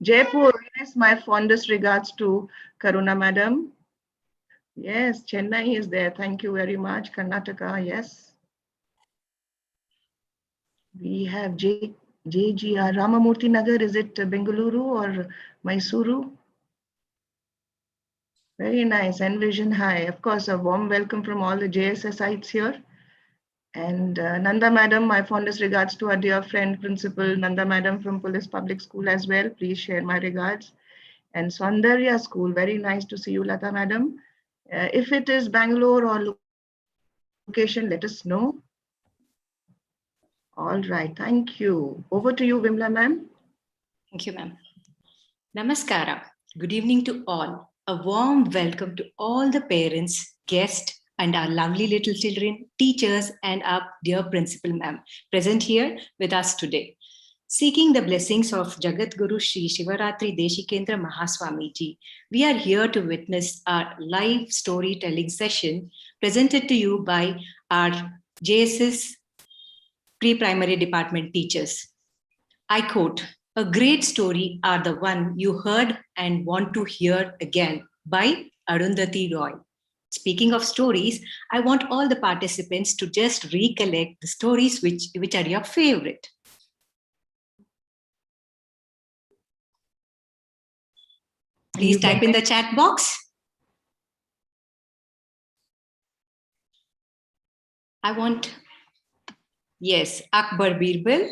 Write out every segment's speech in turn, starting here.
Jaipur, yes, my fondest regards to Karuna Madam. Yes, Chennai is there. Thank you very much. Karnataka, yes. We have JGR Ramamurthy Nagar. Is it Bengaluru or Mysuru? Very nice. Envision High. Of course, a warm welcome from all the JSSites here. And Nanda Madam, my fondest regards to our dear friend, Principal Nanda Madam from Police Public School as well. Please share my regards. And Saundarya School, very nice to see you, Lata Madam. If it is Bangalore or location, let us know. All right, thank you. Over to you, Vimla ma'am. Thank you, ma'am. Namaskara. Good evening to all. A warm welcome to all the parents, guests, and our lovely little children, teachers, and our dear principal ma'am present here with us today. Seeking the blessings of Jagat Guru Shri Shivaratri Deshikendra Mahaswamiji, we are here to witness our live storytelling session presented to you by our JSS pre-primary department teachers. I quote, "A great story are the one you heard and want to hear again" by Arundhati Roy. Speaking of stories, I want all the participants to just recollect the stories which are your favorite. Please type in the chat box. I want, yes, Akbar Birbal,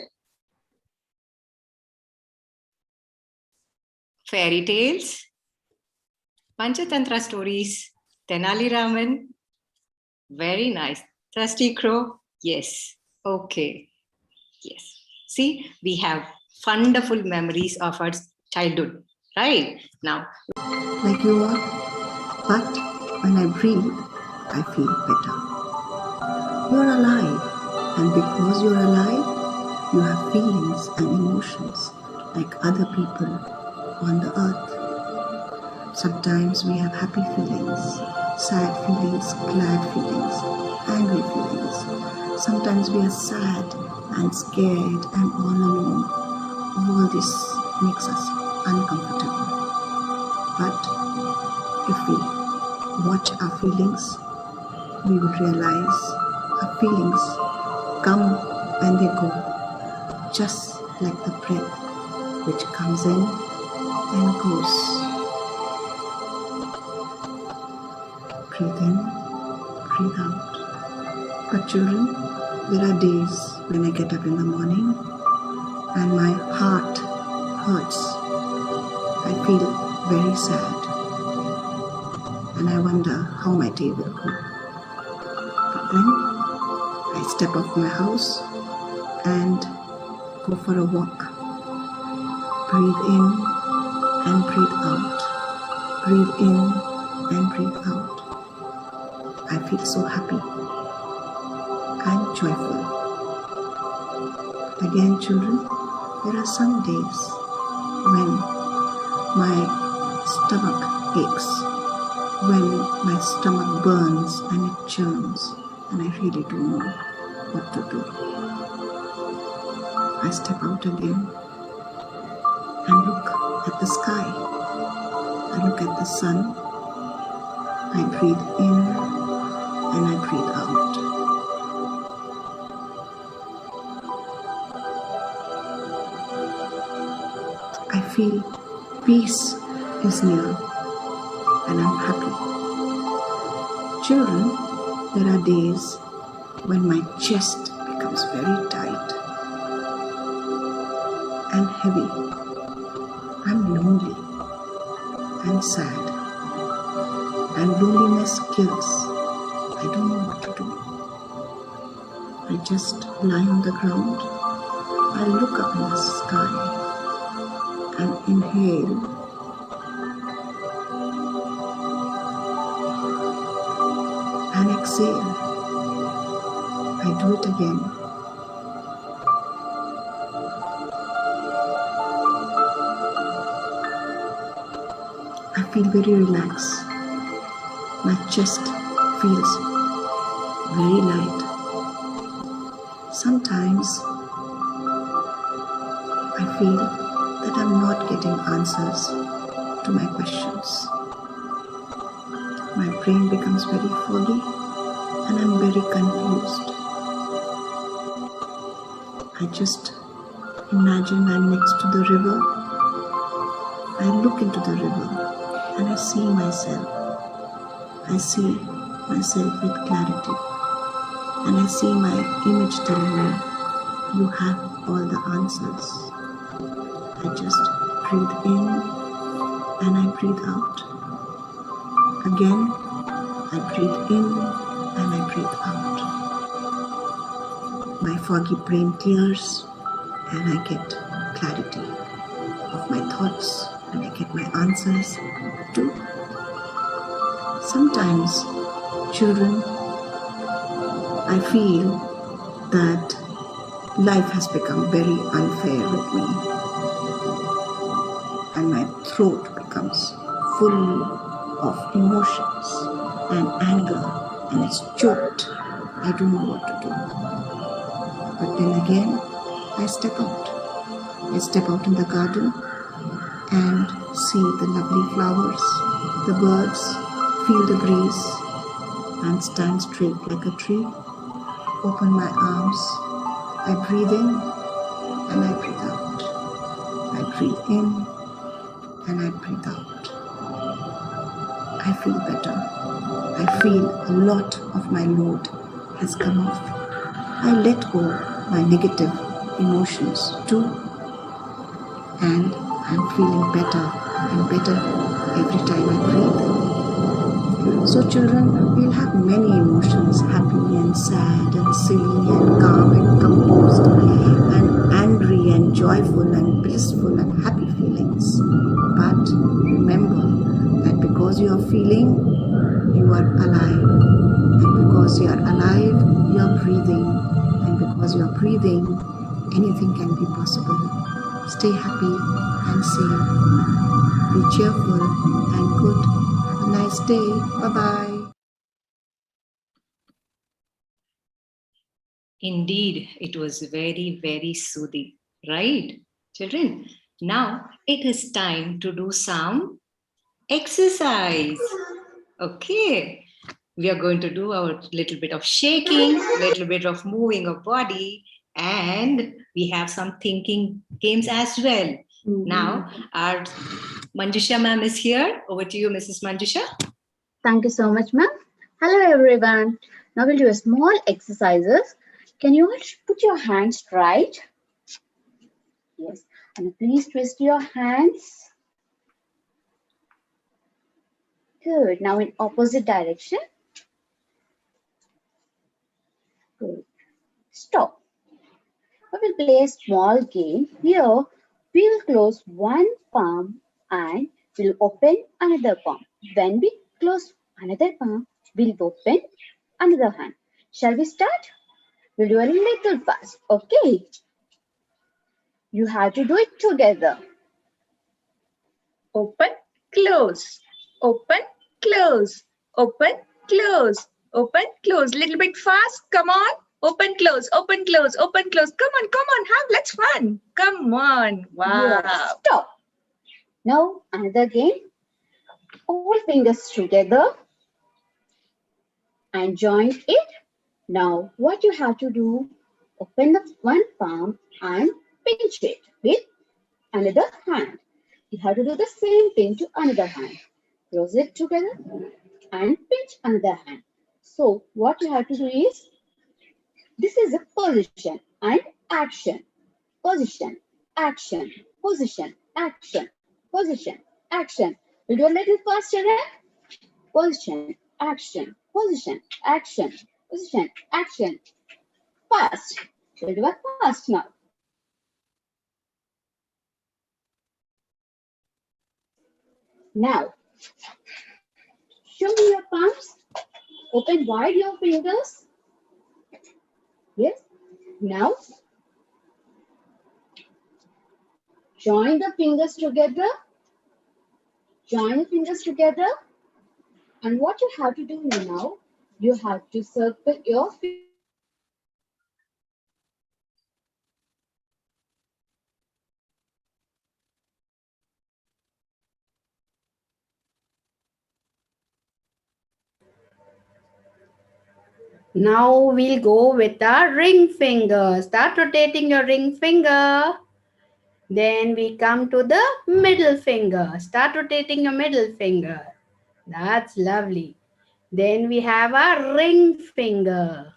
fairy tales, Panchatantra stories, Tenali Raman, very nice. Thirsty Crow, yes, okay, yes. See, we have wonderful memories of our childhood, right? Now, like you are, but when I breathe, I feel better. You're alive, and because you're alive, you have feelings and emotions like other people on the earth. Sometimes we have happy feelings, sad feelings, glad feelings, angry feelings. Sometimes we are sad and scared and all alone. All this makes us uncomfortable. But if we watch our feelings, we will realize our feelings come and they go, just like the breath which comes in and goes. Breathe in, breathe out. But children, there are days when I get up in the morning and my heart hurts. I feel very sad and I wonder how my day will go. But then I step off my house and go for a walk. Breathe in and breathe out. Breathe in and breathe out. I feel so happy and joyful. Again, children, there are some days when my stomach aches, when my stomach burns and it churns, and I really don't know what to do. I step out again and look at the sky. I look at the sun. I breathe in and I breathe out. I feel peace is near and I'm happy. Children, there are days when my chest becomes very tight and heavy. I'm lonely and sad, and loneliness kills. I don't know what to do. I just lie on the ground. I look up in the sky and inhale and exhale. I do it again. I feel very relaxed. My chest feels very light. Sometimes I feel that that I'm not getting answers to my questions. My brain becomes very foggy and I'm very confused. I just imagine I'm next to the river. I look into the river and I see myself. I see myself with clarity. And I see my image telling me, you have all the answers. I just breathe in and I breathe out. Again, I breathe in and I breathe out. My foggy brain clears and I get clarity of my thoughts and I get my answers too. Sometimes, children, I feel that life has become very unfair with me and my throat becomes full of emotions and anger and it's choked. I don't know what to do. But then again, I step out. I step out in the garden and see the lovely flowers, the birds, feel the breeze and stand straight like a tree. Open my arms. I breathe in and I breathe out. I breathe in and I breathe out. I feel better. I feel a lot of my load has come off. I let go my negative emotions too. And I'm feeling better and better every time I breathe. So children, we'll have many emotions, happy and sad and silly and calm and composed and angry and joyful and blissful and happy feelings. But remember that because you are feeling, you are alive. And because you are alive, you are breathing. And because you are breathing, anything can be possible. Stay happy and safe. Be cheerful and good. Have a nice day. Bye-bye. Indeed, it was very, very soothing, right, children? Now it is time to do some exercise. Okay, we are going to do our little bit of shaking, little bit of moving of body, and we have some thinking games as well. Now, our Manjusha ma'am is here. Over to you, Mrs. Manjusha. Thank you so much, ma'am. Hello, everyone. Now we'll do a small exercises. Can you all put your hands straight? Yes. And please twist your hands. Good. Now in opposite direction. Good. Stop. We will play a small game. Here, we will close one palm and we'll open another palm. When we close another palm, we'll open another hand. Shall we start? We'll do a little fast. Okay. You have to do it together. Open, close, open, close, open, close, open, close. Little bit fast. Come on. Open, close, open, close, open, close. Come on. Let's fun. Come on. Wow. Yes. Stop. Now another game. All fingers together and join it. Now what you have to do, open the one palm and pinch it with another hand. You have to do the same thing to another hand. Close it together and pinch another hand. So what you have to do is, this is a position and action. Position, action, position, action, position, action. We'll do a little faster then. Position, action, position, action, position, action. Fast. We'll do it fast now. Now, show me your palms. Open wide your fingers. Yes. Now, join the fingers together. Join the fingers together. And what you have to do now, you have to circle your fingers. Now we'll go with the ring finger. Start rotating your ring finger. Then we come to the middle finger. Start rotating your middle finger. That's lovely. Then we have a ring finger.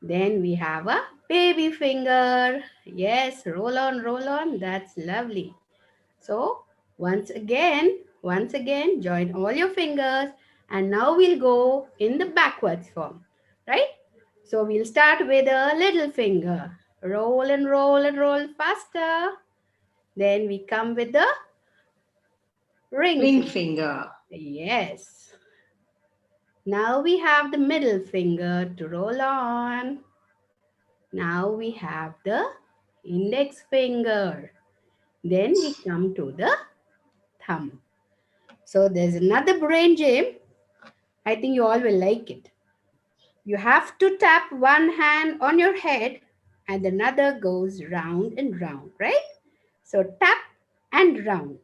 Then we have a baby finger. Yes, roll on, roll on. That's lovely. So once again, join all your fingers. And now we'll go in the backwards form, right? So we'll start with a little finger. Roll and roll and roll faster. Then we come with the ring finger. Yes. Now we have the middle finger to roll on. Now we have the index finger. Then we come to the thumb. So there's another brain gym. I think you all will like it. You have to tap one hand on your head and another goes round and round, right? So tap and round.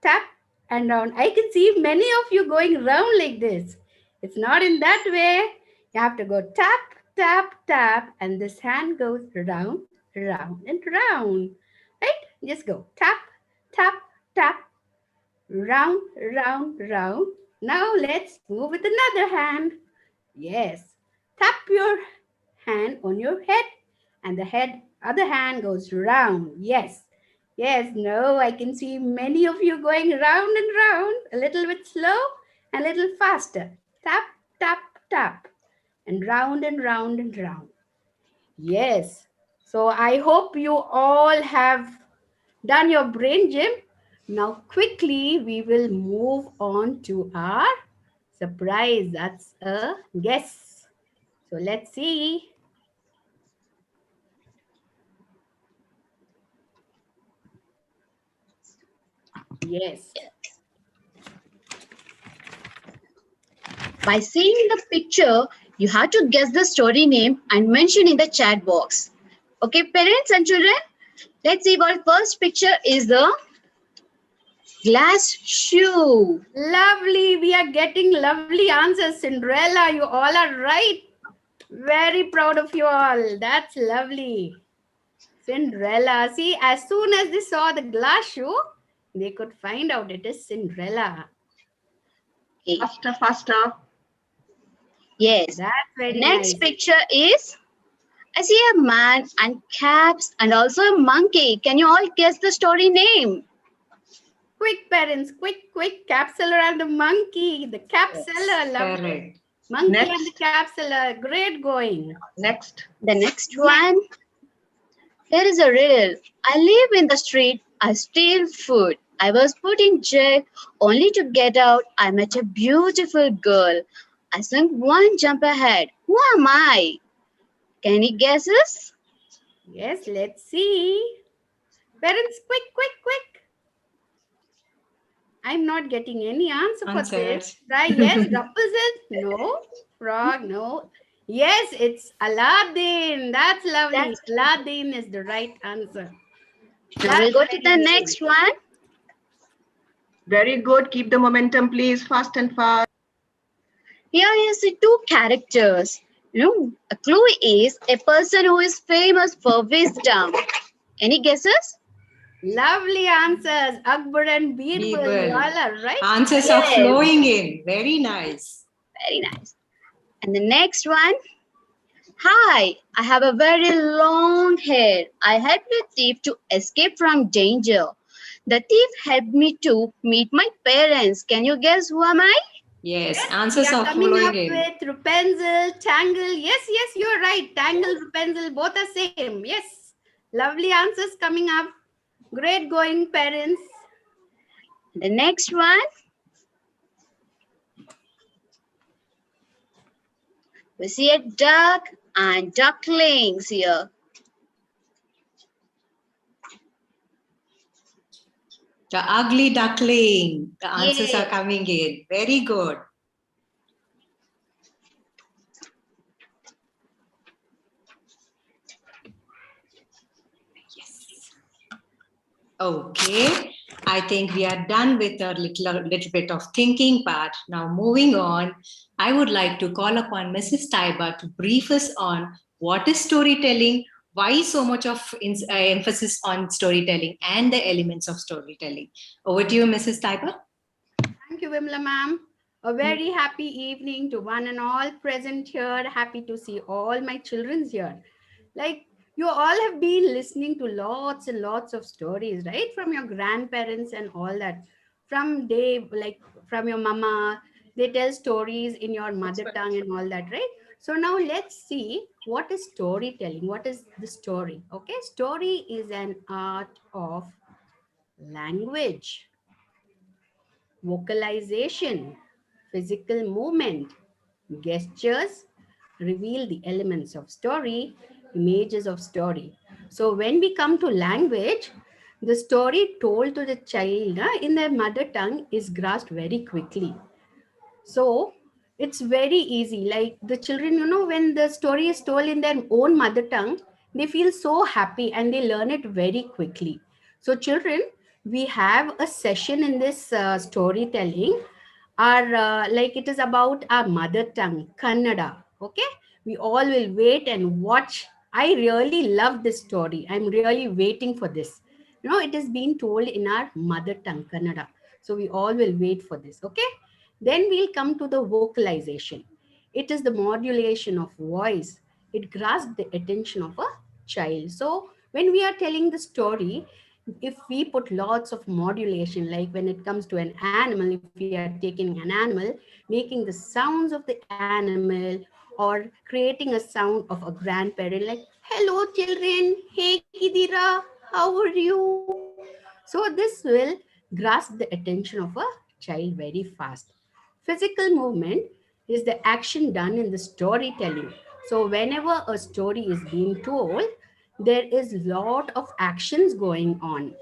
Tap and round. I can see many of you going round like this. It's not in that way. You have to go tap, tap, tap, and this hand goes round, round, and round. Right? Just go tap, tap, tap, round, round, round. Now let's move with another hand. Yes. Tap your hand on your head and the other hand goes round. Yes. Yes, no, I can see many of you going round and round, a little bit slow and a little faster. Tap, tap, tap, and round and round and round. Yes. So I hope you all have done your brain gym. Now quickly we will move on to our surprise. That's a guess. So let's see. Yes. By seeing the picture, you have to guess the story name and mention in the chat box. Okay, parents and children, let's see what first picture is the glass shoe. Lovely. We are getting lovely answers. Cinderella, you all are right. Very proud of you all. That's lovely. Cinderella. See, as soon as they saw the glass shoe, they could find out it is Cinderella. Okay. Faster, faster. Yes. That's very Next nice. picture is, I see a man and caps and also a monkey. Can you all guess the story name? Quick, parents, quick, quick. Cap seller and the monkey. The cap seller. Lovely. Correct. Monkey Next. and the cap seller. Great going. Next. The next one. Here is a riddle. I live in the street. I steal food. I was put in jail only to get out. I met a beautiful girl. I sunk one jump ahead. Who am I? Any guesses? Yes, let's see. Parents, quick, quick, quick. I'm not getting any answer for this. Try yes, Rapunzel. No. Frog, no. Yes, it's Aladdin. That's lovely. Aladdin is the right answer. Now we'll go to the next one. Very good. Keep the momentum, please. Fast and fast. Here you see two characters. A clue is a person who is famous for wisdom. Any guesses? Lovely answers. Akbar and Birbal. You all are right. Answers are flowing in. Very nice. Very nice. And the next one. Hi, I have a very long hair. I helped a thief to escape from danger. The thief helped me to meet my parents. Can you guess who am I? Yes, Yes, answers we are coming flowing up in. with Rapunzel, Tangle. Yes, yes, you're right. Tangle, Rapunzel, both are same. Yes. Lovely answers coming up. Great going, parents. The next one. We see a duck and ducklings here. The ugly duckling. The answers Yay. are coming in. Very good. Okay, I think we are done with a little bit of thinking part. Now, moving on, I would like to call upon Mrs. Taiba to brief us on what is storytelling, why so much of emphasis on storytelling, and the elements of storytelling. Over to you, Mrs. Taiba. Thank you, Vimla ma'am. A very happy evening to one and all present here. Happy to see all my children's here. Like, you all have been listening to lots and lots of stories, right? From your grandparents and all that. From from your mama, they tell stories in your mother tongue and all that, right? So now let's see what is storytelling. What is the story? Okay, story is an art of language, vocalization, physical movement, gestures reveal the elements of story, images of story. So when we come to language, the story told to the child in their mother tongue is grasped very quickly. So it's very easy. Like the children, when the story is told in their own mother tongue, they feel so happy and they learn it very quickly. So, children, we have a session in this storytelling. Like it is about our mother tongue, Kannada. Okay, we all will wait and watch. I really love this story. I'm really waiting for this. It is being told in our mother tongue, Kannada. So we all will wait for this. Okay. Then we'll come to the vocalization. It is the modulation of voice. It grasps the attention of a child. So when we are telling the story, if we put lots of modulation, like when it comes to an animal, if we are taking an animal, making the sounds of the animal or creating a sound of a grandparent, like, hello children, hey Kidira, how are you? So this will grasp the attention of a child very fast. Physical movement is the action done in the storytelling. So whenever a story is being told, there is lot of actions going on.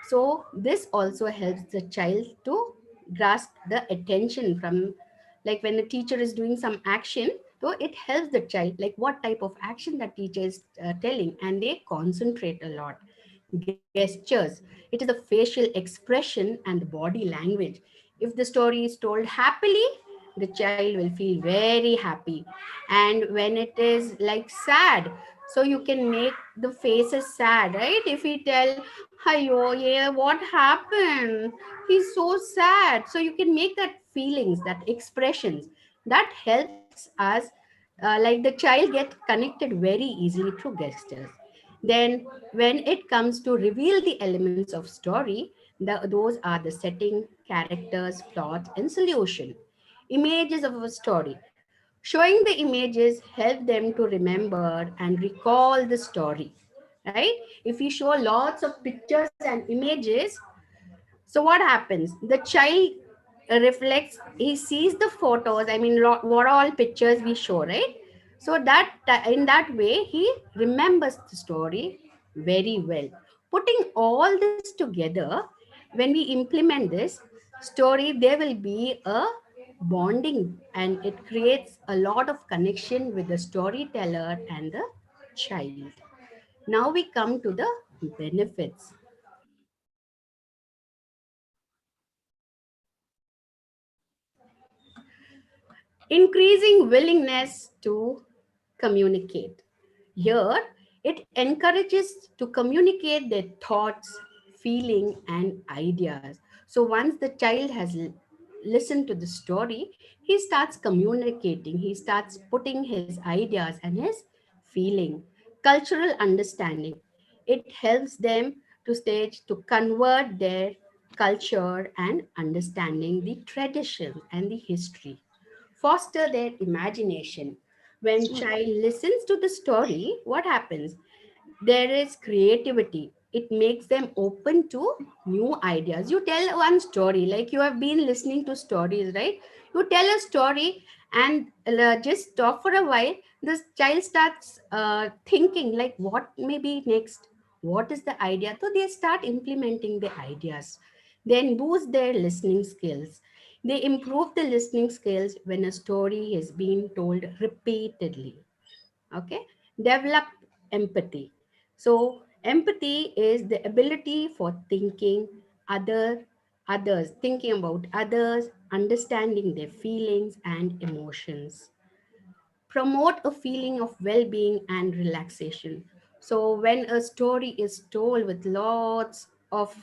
So this also helps the child to grasp the attention from, like when the teacher is doing some action, so it helps the child like what type of action that teacher is telling, and they concentrate a lot. Gestures, it is the facial expression and the body language. If the story is told happily, the child will feel very happy. And when it is like sad, so you can make the faces sad, right? If we tell, "Ayo, yeah, what happened? He's so sad." So you can make that feelings, that expressions. That helps us, like the child get connected very easily through gestures. Then, when it comes to reveal the elements of story, those are the setting, characters, plot, and solution. Images of a story. Showing the images help them to remember and recall the story. Right? If we show lots of pictures and images, so what happens? The child reflects, he sees the photos, I mean, what all pictures we show, right? So that in that way, he remembers the story very well. Putting all this together, when we implement this story, there will be a bonding and it creates a lot of connection with the storyteller and the child. Now we come to the benefits. Increasing willingness to communicate. Here, it encourages to communicate their thoughts, feeling, and ideas. So once the child has listened to the story, he starts communicating, he starts putting his ideas and his feeling. Cultural understanding. It helps them to stage to convert their culture and understanding the tradition and the history. Foster their imagination. When child listens to the story, what happens? There is creativity. It makes them open to new ideas. You tell one story, like you have been listening to stories, right? You tell a story and just talk for a while. The child starts thinking, like, what may be next? What is the idea? So they start implementing the ideas. Then boost their listening skills. They improve the listening skills when a story is being told repeatedly. Okay, develop empathy. So Empathy is the ability for thinking about others, understanding their feelings and emotions. Promote a feeling of well-being and relaxation. So when a story is told with lots of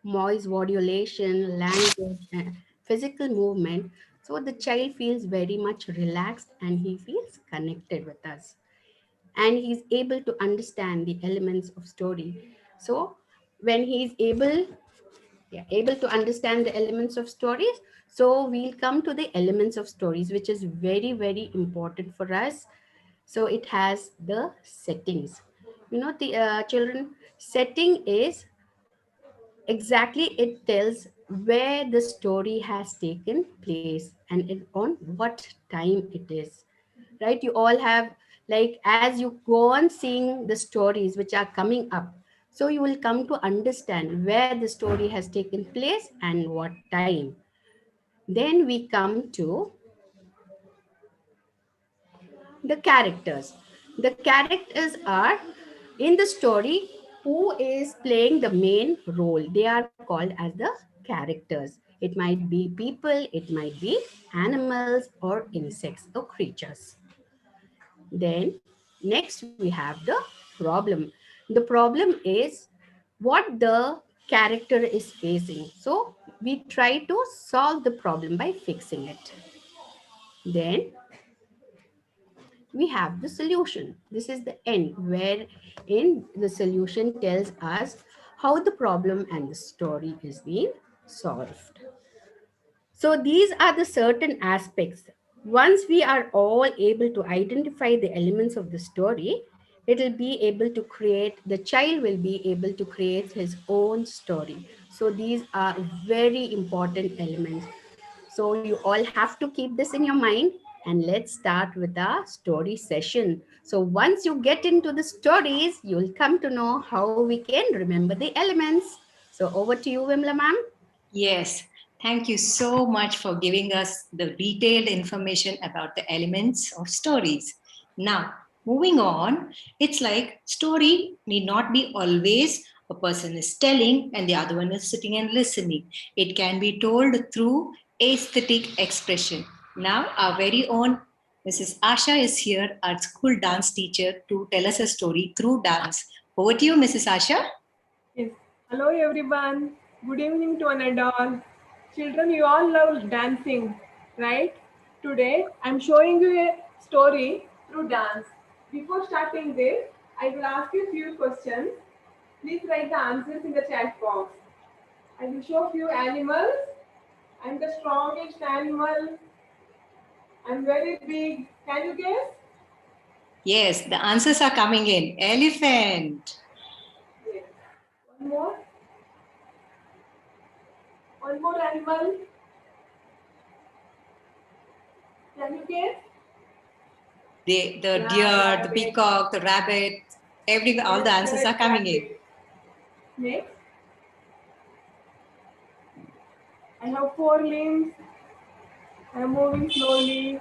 voice modulation, language, and physical movement, so the child feels very much relaxed and he feels connected with us, and he's able to understand the elements of story. So when he's able to understand the elements of stories, so we'll come to the elements of stories, which is very, very important for us. So it has the settings. The children, setting is exactly, it tells where the story has taken place and on what time it is, right? You all have, like, as you go on seeing the stories which are coming up, so you will come to understand where the story has taken place and what time. Then we come to the characters. The characters are in the story who is playing the main role. They are called as the characters. It might be people, it might be animals or insects or creatures. Then next we have the problem. The problem is what the character is facing. So we try to solve the problem by fixing it. Then we have the solution. This is the end, where in the solution tells us how the problem and the story is being solved. So these are the certain aspects. Once we are all able to identify the elements of the story, it will be able to create, the child will be able to create his own story. So these are very important elements. So you all have to keep this in your mind, and let's start with our story session. So once you get into the stories, you'll come to know how we can remember the elements. So over to you, Vimla ma'am. Yes, thank you so much for giving us the detailed information about the elements of stories. Now, moving on, it's like story need not be always a person is telling and the other one is sitting and listening. It can be told through aesthetic expression. Now, our very own Mrs. Asha is here, our school dance teacher, to tell us a story through dance. Over to you, Mrs. Asha. Yes. Hello everyone. Good evening to one and all. Children, you all love dancing, right? Today I'm showing you a story through dance. Before starting this, I will ask you a few questions. Please write the answers in the chat box. I will show few animals. I'm the strongest animal. I'm very big. Can you guess? Yes, the answers are coming in. Elephant. Yes. One more. One more animal. Can you guess? The Yeah, deer, the rabbit. peacock, the rabbit, all the Yes, answers are correct, coming in. rabbit. Next, I have four limbs. I am moving slowly.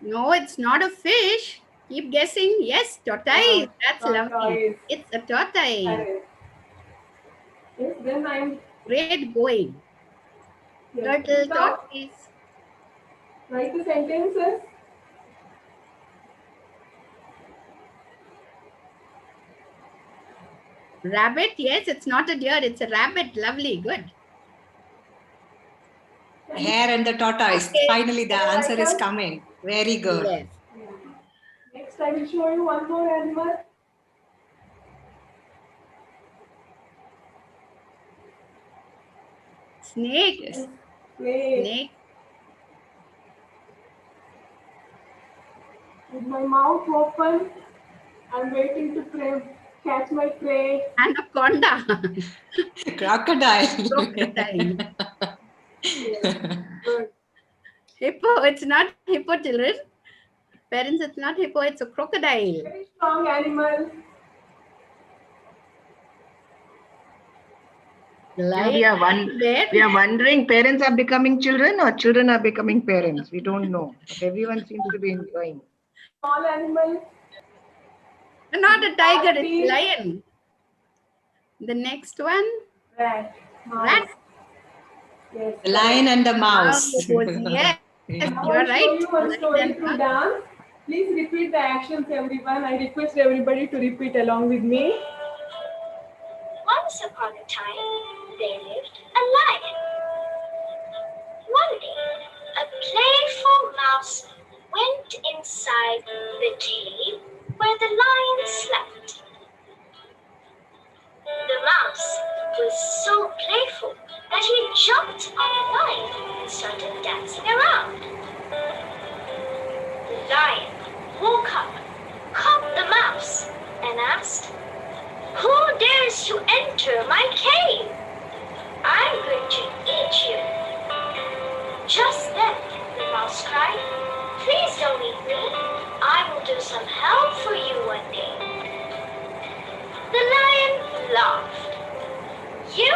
No, it's not a fish. Keep guessing. Yes, tortoise. That's lovely. Tortoise. It's a tortoise. Correct. Yes, then I am Great going. yes. Turtle, Peacock. tortoise. Write the sentences. Rabbit. Yes, it's not a deer. It's a rabbit. Lovely. Good. The hare and the tortoise. Okay. Finally, the Can I answer write is down? coming. Very good. Yes. Yeah. Next, I will show you one more animal. Snake. Yes. Snake. Snake. With my mouth open, I'm waiting to catch my prey. Anaconda. Crocodile. Crocodile. Yes. Good. Hippo. It's not hippo, children. Parents, it's not hippo. It's a crocodile. Very strong animal. Lion. Bear. We are wondering, parents are becoming children or children are becoming parents. We don't know, but everyone seems to be enjoying. Small animal. Not a tiger. Sharp It's teeth. lion. The next one. Rat. Rat. Mouse. Yes. The lion and the mouse. Yes, Now you are I'll show right. you one Lion story and through mouse. dance. Please repeat the actions, everyone. I request everybody to repeat along with me. Once upon a time, there lived a lion. One day, a playful mouse went inside the cave where the lion slept. The mouse was so playful that he jumped on the lion and started dancing around. The lion woke up, caught the mouse, and asked, "Who dares to enter my cave? I'm going to eat you." Just then, the mouse cried, "Please don't eat me. I will do some help for you one day." The lion laughed. "You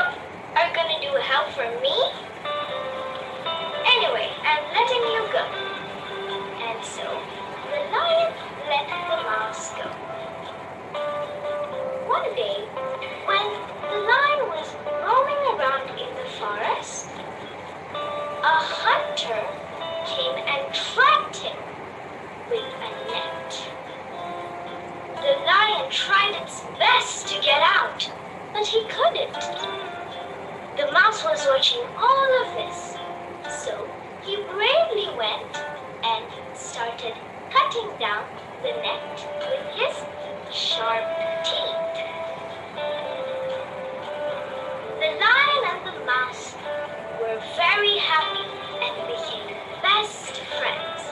are going to do help for me? Anyway, I'm letting you go." And so, the lion let the mouse go. One day, when the lion was roaming around in the forest, a hunter came and trapped him with a net. The lion tried its best to get out, but he couldn't. The mouse was watching all of this, so he bravely went and started cutting down the net with his sharp teeth. The lion and the mouse were very happy and became best friends.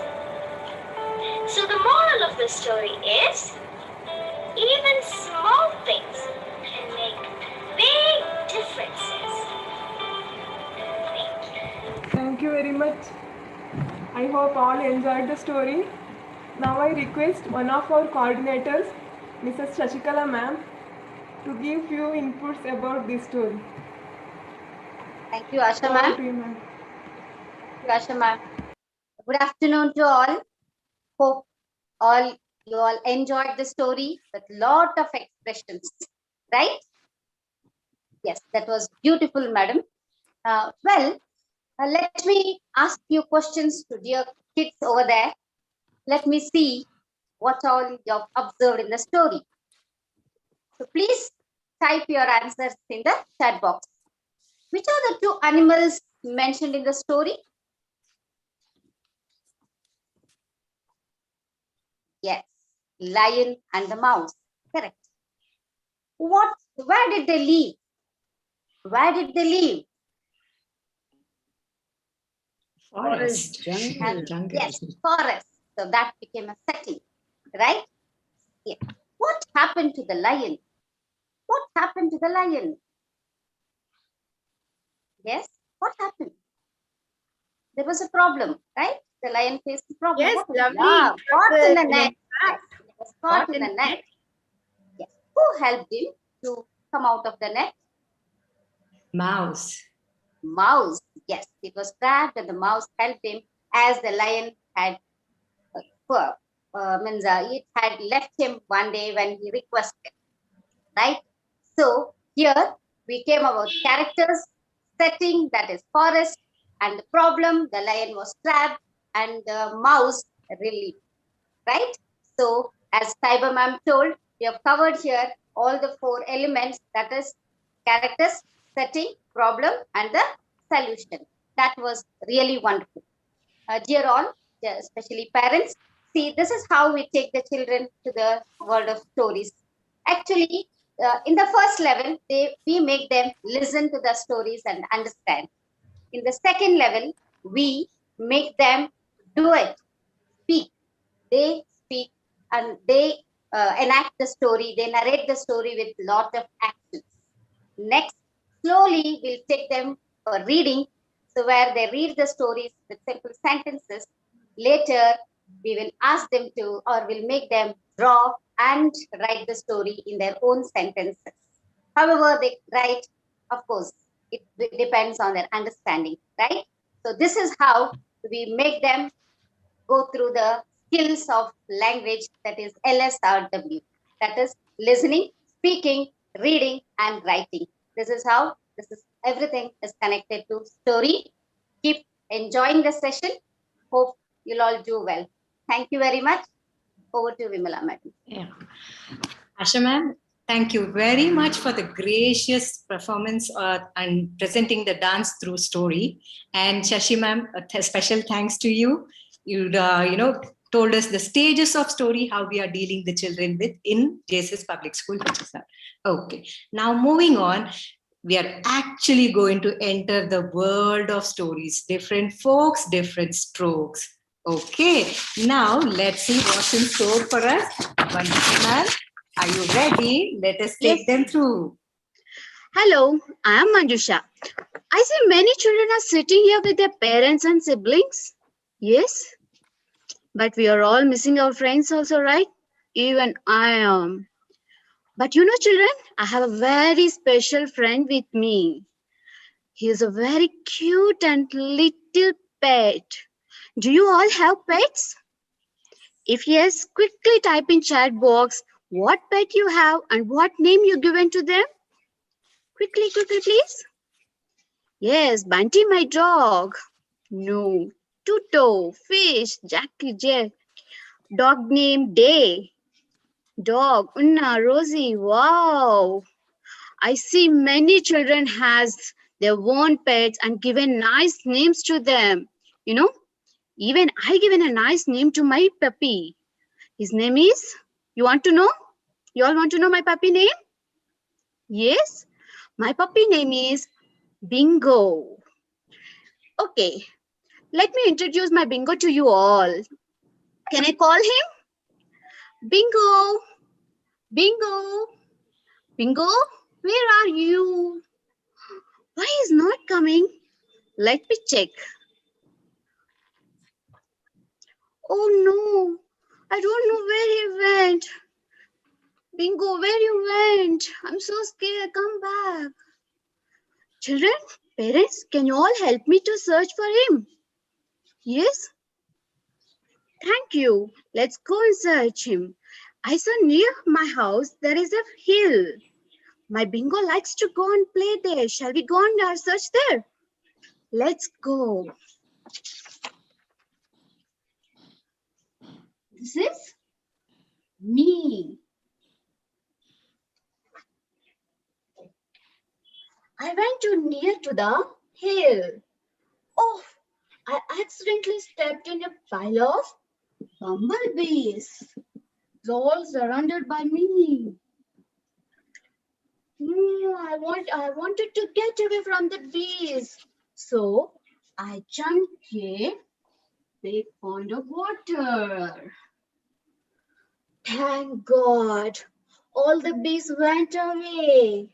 So the moral of the story is, even small things can make big differences. Thank you. Thank you very much. I hope all enjoyed the story. Now I request one of our coordinators, Mrs. Shashikala ma'am, to give few inputs about this story. Thank you, Asha Over ma'am. to you, ma'am. Thank you, Asha ma'am. Good afternoon to all. Hope you all enjoyed the story with lot of expressions, right? Yes, that was beautiful, madam. Let me ask you questions to dear kids over there. Let me see what all you have observed in the story. So please type your answers in the chat box. Which are the two animals mentioned in the story? Yes, lion and the mouse. Correct. Where did they live? Where did they live? Forest. Jungle. Jungle. Yes, forest. So that became a setting, right? Yeah. What happened to the lion? What happened to the lion? Yes, what happened? There was a problem, right? The lion faced a problem. Yes, lovely. Caught in the net. Yes, Yes, he was caught in the net. Yes. Who helped him to come out of the net? Mouse. Mouse. Yes, it was trapped and the mouse helped him as the lion had it had left him one day when he requested, right? So here we came about characters, setting, that is forest, and the problem, the lion was trapped and the mouse relieved, right? So as Taiba ma'am told, we have covered here all the four elements, that is characters, setting, problem, and the solution. That was really wonderful. Dear all, especially parents, see, this is how we take the children to the world of stories. Actually, in the first level, we make them listen to the stories and understand. In the second level, we make them do it, speak. They speak and they enact the story, they narrate the story with lot of actions. Next, slowly we'll take them for reading, so where they read the stories with simple sentences. Later, we will ask them to, or will make them draw and write the story in their own sentences. However they write, of course, it depends on their understanding, right? So this is how we make them go through the skills of language, that is LSRW, that is listening, speaking, reading and writing. This is everything is connected to story. Keep enjoying the session. Hope you'll all do well. Thank you very much. Over to Vimala, madam. Yeah. Asha ma'am, thank you very much for the gracious performance and presenting the dance through story. And Shashi ma'am, a special thanks to you. You told us the stages of story, how we are dealing the children with in JSS Public School, HSR. Okay, now moving on, we are actually going to enter the world of stories, different folks, different strokes. Okay, now let's see what's in store for us. Wonderful ma'am. Are you ready? Let us take them through. Hello, I am Manjusha. I see many children are sitting here with their parents and siblings. Yes, but we are all missing our friends also, right? Even I am. But you know, children, I have a very special friend with me. He is a very cute and little pet. Do you all have pets? If yes, quickly type in chat box what pet you have and what name you given to them. Quickly, please. Yes, Bunty, my dog. No. Tuto, fish, Jackie, Jack. Dog named Day. Dog, Unna, Rosie. Wow. I see many children has their own pets and given nice names to them. You know, even I given a nice name to my puppy. His name is, you want to know? You all want to know my puppy name? Yes, my puppy name is Bingo. Okay, let me introduce my Bingo to you all. Can I call him? Bingo! Bingo! Bingo, where are you? Why is not coming? Let me check. Oh no, I don't know where he went. Bingo, where you went? I'm so scared. Come back. Children, parents, can you all help me to search for him? Yes? Thank you. Let's go and search him. I saw near my house there is a hill. My Bingo likes to go and play there. Shall we go and search there? Let's go. This is me. I went too near to the hill. Oh, I accidentally stepped in a pile of bumblebees. They're all surrounded by me. I wanted to get away from the bees. So I jumped a big pond of water. Thank God, all the bees went away.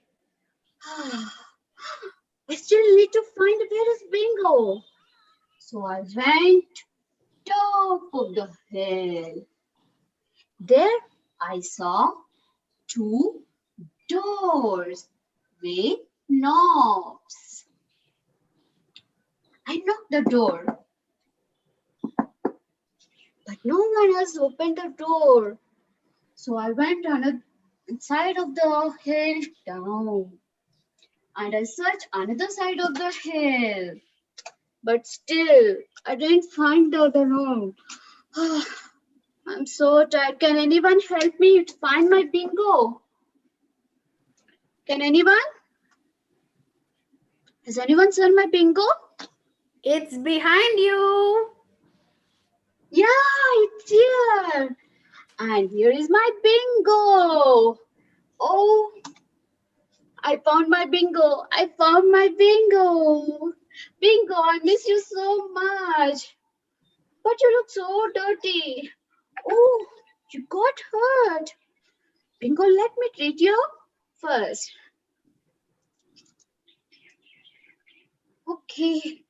I still need to find where is Bingo. So I went top of the hill. There I saw two doors with knobs. I knocked the door, but no one has opened the door. So I went on the side of the hill down and I searched another side of the hill. But still, I didn't find the other room. I'm so tired. Can anyone help me to find my Bingo? Can anyone? Has anyone seen my Bingo? It's behind you. Yeah, it's here. And here is my Bingo. Oh, I found my Bingo. I found my Bingo. Bingo, I miss you so much. But you look so dirty. Oh, you got hurt. Bingo, let me treat you first. Okay.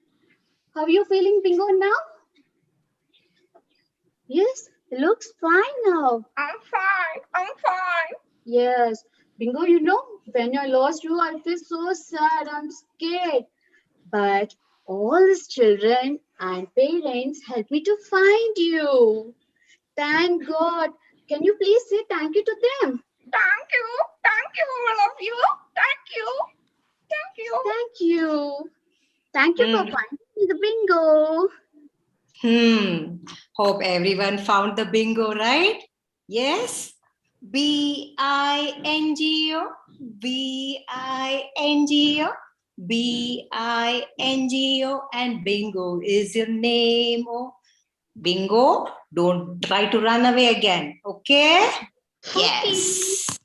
How are you feeling, Bingo, now? Yes, it looks fine now. I'm fine. Yes. Bingo, you know, when I lost you, I feel so sad. I'm scared. But all these children and parents helped me to find you. Thank God. Can you please say thank you to them? Thank you. Thank you, all of you. Thank you. Thank you. Thank you. Thank you for finding me the bingo. Hope everyone found the bingo, right? Yes? B-I-N-G-O, B-I-N-G-O, B-I-N-G-O, and bingo is your name. Oh, bingo, don't try to run away again, okay? Yes.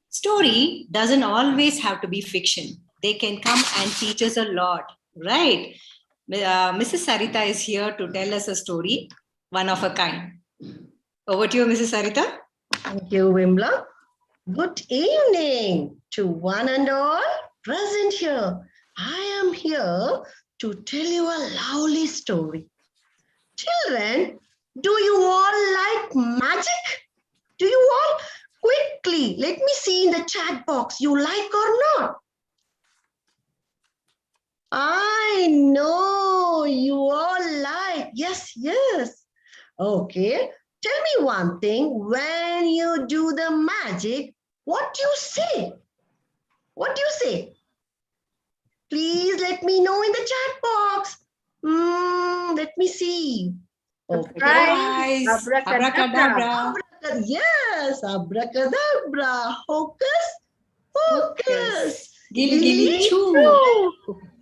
Story doesn't always have to be fiction. They can come and teach us a lot, right? Mrs. Sarita is here to tell us a story, one of a kind. Over to you, Mrs. Sarita. Thank you, Wimla. Good evening to one and all present here. I am here to tell you a lovely story. Children, do you all like magic? Do you all quickly let me see in the chat box you like or not? I know you all like. Yes, yes. Okay. Tell me one thing. When you do the magic, what do you say? What do you say? Please let me know in the chat box. Let me see. Okay. Abracadabra. Yes, abracadabra. Hocus pocus. Gilly gilly choo.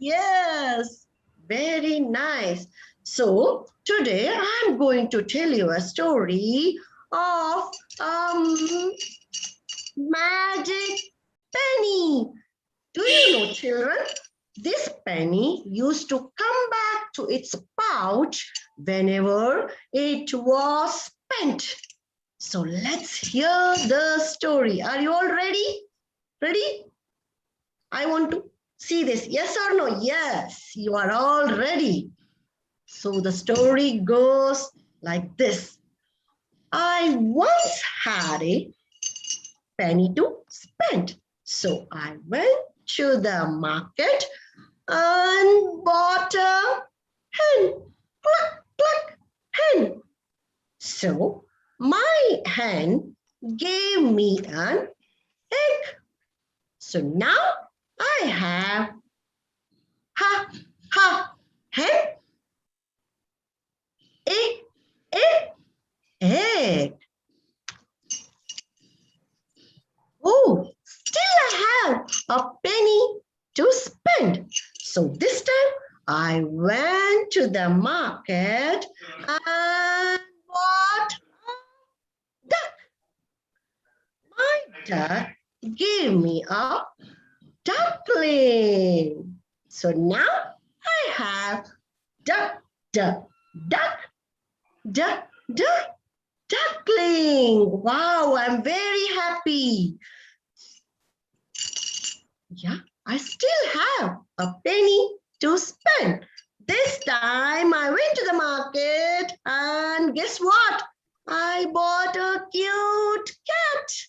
Yes, very nice. So today I'm going to tell you a story of magic penny. Do you know, children? This penny used to come back to its pouch whenever it was spent. So let's hear the story. Are you all ready? Ready? I want to see this. Yes or no? Yes, you are all ready. So the story goes like this. I once had a penny to spend. So I went to the market and bought a hen. Cluck, cluck, hen. So my hen gave me an egg. So now I have hen, egg. Oh, still I have a penny to spend. So this time I went to the market and bought a duck. My duck gave me a duckling. So now I have duckling. Wow, I'm very happy. Yeah, I still have a penny to spend. This time I went to the market and guess what? I bought a cute cat.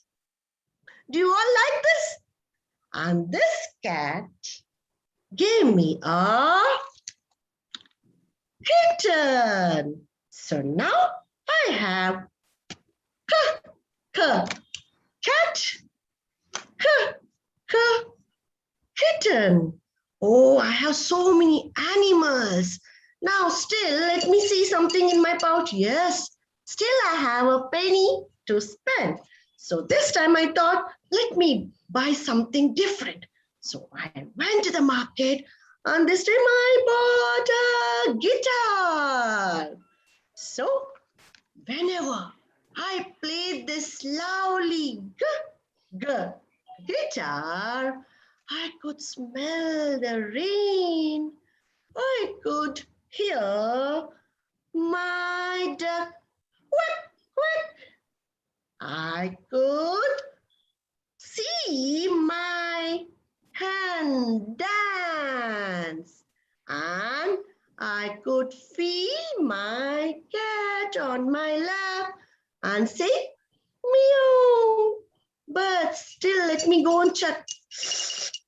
Do you all like this? And this cat gave me a kitten. So now I have cat, kitten. Oh, I have so many animals. Now still, let me see something in my pouch. Yes, still I have a penny to spend. So this time I thought, let me buy something different. So I went to the market and this time I bought a guitar. So whenever I played this lovely guitar, I could smell the rain. I could hear my duck quack, quack. I could see my hen dance. And I could feel my cat on my lap and say, meow. But still, let me go and check.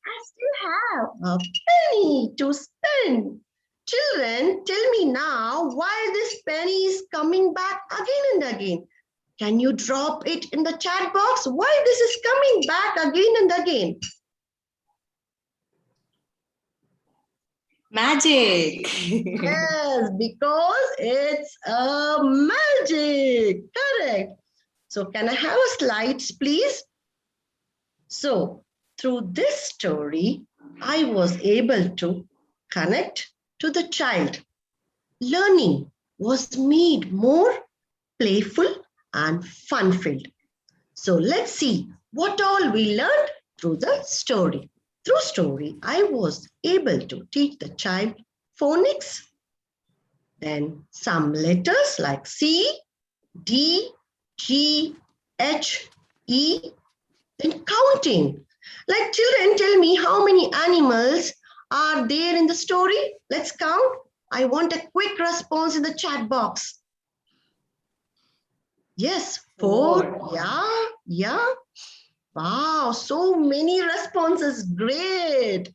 I still have a penny to spend. Children, tell me now why this penny is coming back again and again. Can you drop it in the chat box? Why this is coming back again and again? Magic. Yes, because it's a magic. Correct. So can I have a slides, please? So through this story, I was able to connect to the child. Learning was made more playful and fun-filled. So let's see what all we learned through the story. Through story, I was able to teach the child phonics, then some letters like C, D, G, H, E, then counting. Like children, tell me how many animals are there in the story? Let's count. I want a quick response in the chat box. Yes, 4. Yeah. Wow, so many responses. Great.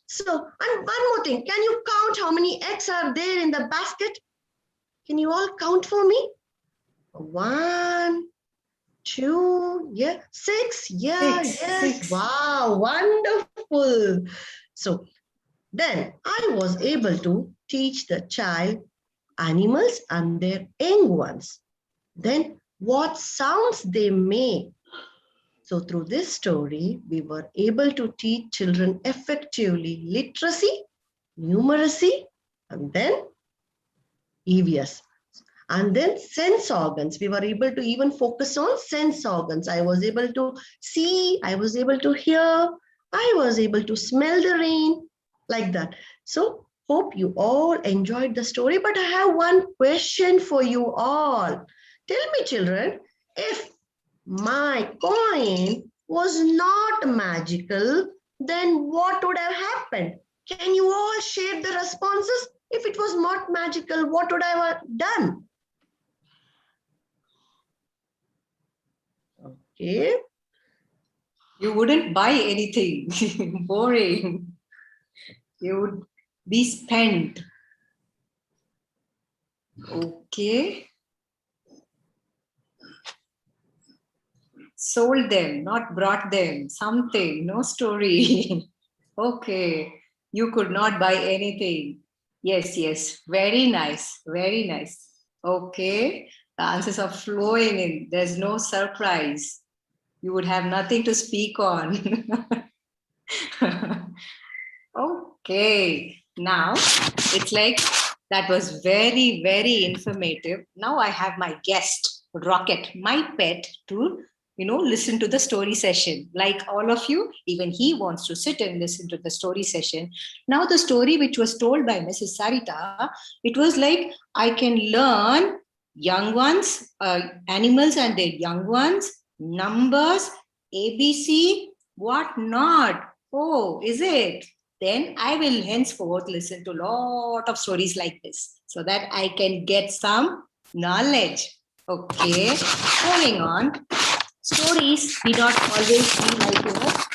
So, and one more thing. Can you count how many eggs are there in the basket? Can you all count for me? 1, 2, 6. Yes. Six. Wow, wonderful. So then I was able to teach the child animals and their young ones. Then what sounds they make. So through this story, we were able to teach children effectively literacy, numeracy, and then EVS. And then sense organs. We were able to even focus on sense organs. I was able to see, I was able to hear, I was able to smell the rain, like that. So hope you all enjoyed the story, but I have one question for you all. Tell me, children, if my coin was not magical, then what would have happened? Can you all share the responses? If it was not magical, what would I have done? Okay. You wouldn't buy anything. Boring. You would be spent. Okay. Sold them, not brought them. Something, no story. Okay. You could not buy anything. Yes. Very nice. Very nice. Okay. The answers are flowing in. There's no surprise. You would have nothing to speak on. Okay. Now it's like that was very, very informative. Now I have my guest, Rocket, my pet, to listen to the story session. Like all of you, even he wants to sit and listen to the story session. Now the story which was told by Mrs. Sarita, it was like I can learn young ones, animals and their young ones, numbers, ABC, what not. Oh, is it? Then I will henceforth listen to a lot of stories like this so that I can get some knowledge. Okay, moving on. Stories need not always be like,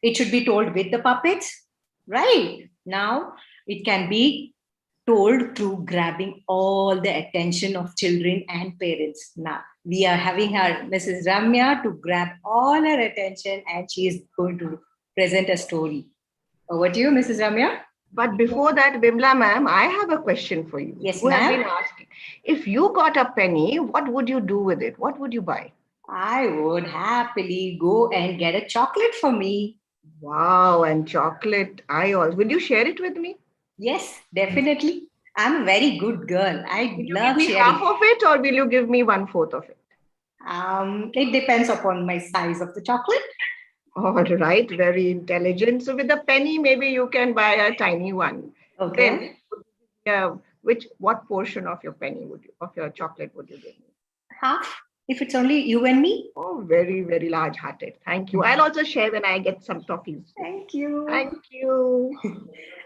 it should be told with the puppets, right? Now, it can be told through grabbing all the attention of children and parents. Now, we are having our Mrs. Ramya to grab all her attention and she is going to present a story. Over to you, Mrs. Ramya. But before that, Bimla ma'am, I have a question for you. Yes, who have ma'am. been asking. If you got a penny, what would you do with it? What would you buy? I would happily go and get a chocolate for me. Wow, and chocolate. Will you share it with me? Yes, definitely. I'm a very good girl. I Will you love give me sharing. half of it or will you give me 1/4 of it? It depends upon my size of the chocolate. All right, very intelligent. So with a penny, maybe you can buy a tiny one. Okay. Then, what portion of your chocolate would you give me? Half, if it's only you and me. Oh, very, very large-hearted. Thank you. I'll also share when I get some toffees. Thank you. Thank you.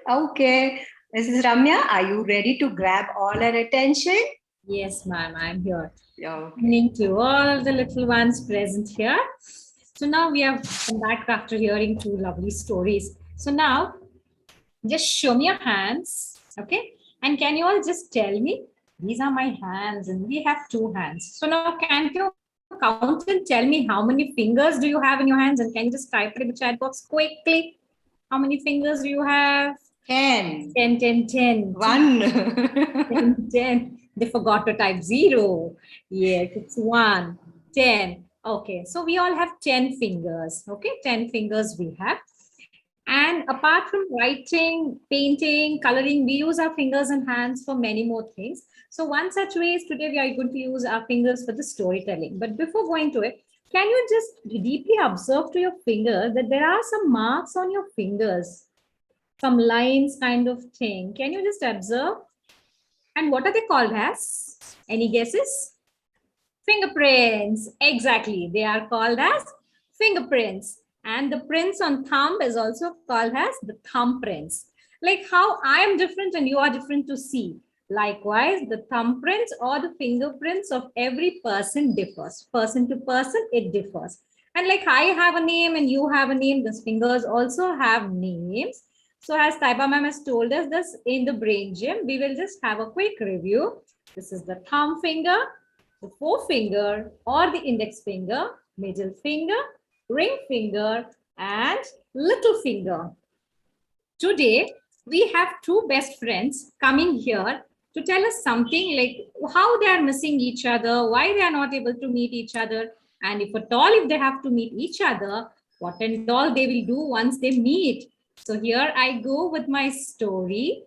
Okay. Mrs. Ramya, are you ready to grab all our attention? Yes, ma'am, I'm here. Okay. Good evening to all the little ones present here. So now we have come back after hearing two lovely stories. So now, just show me your hands, okay? And can you all just tell me These are my hands and we have 2 hands. So now can you count and tell me how many fingers do you have in your hands? And can you just type it in the chat box quickly? How many fingers do you have? 10. 10, 10, 10. 1. 10, 10. They forgot to type 0. Yes, it's 1, 10. Okay, so we all have 10 fingers. Okay, 10 fingers we have. And apart from writing, painting, coloring, we use our fingers and hands for many more things. So one such way is today we are going to use our fingers for the storytelling. But before going to it, can you just deeply observe to your fingers that there are some marks on your fingers, some lines kind of thing? Can you just observe? And what are they called as? Any guesses? Fingerprints. Exactly. They are called as fingerprints. And the prints on thumb is also called as the thumbprints. Like how I am different and you are different to see. Likewise, the thumbprints or the fingerprints of every person differs. Person to person, it differs. And like I have a name and you have a name, those fingers also have names. So as Taiba ma'am has told us this in the brain gym, we will just have a quick review. This is the thumb finger, the forefinger or the index finger, middle finger, ring finger, and little finger. Today, we have 2 best friends coming here to tell us something like how they are missing each other, why they are not able to meet each other, and if at all, if they have to meet each other, what and all they will do once they meet. So here I go with my story.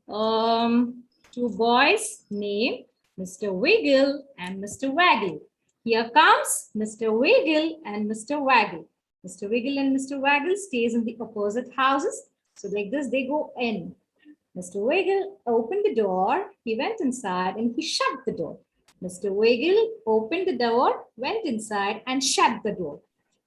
2 boys named Mr. Wiggle and Mr. Waggle. Here comes Mr. Wiggle and Mr. Waggle. Mr. Wiggle and Mr. Waggle stays in the opposite houses. So like this, they go in. Mr. Wiggle opened the door. He went inside and he shut the door. Mr. Wiggle opened the door, went inside and shut the door.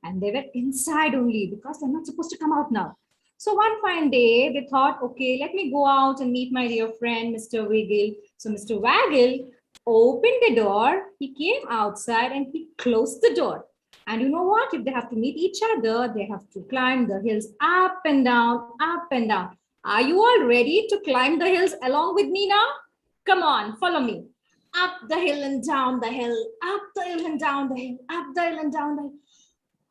And they were inside only because they're not supposed to come out now. So one fine day, they thought, okay, let me go out and meet my dear friend, Mr. Wiggle. So Mr. Waggle opened the door, he came outside and he closed the door. And you know what? If they have to meet each other, they have to climb the hills up and down, up and down. Are you all ready to climb the hills along with me now? Come on, follow me. Up the hill and down the hill, up the hill and down the hill, up the hill and down the hill.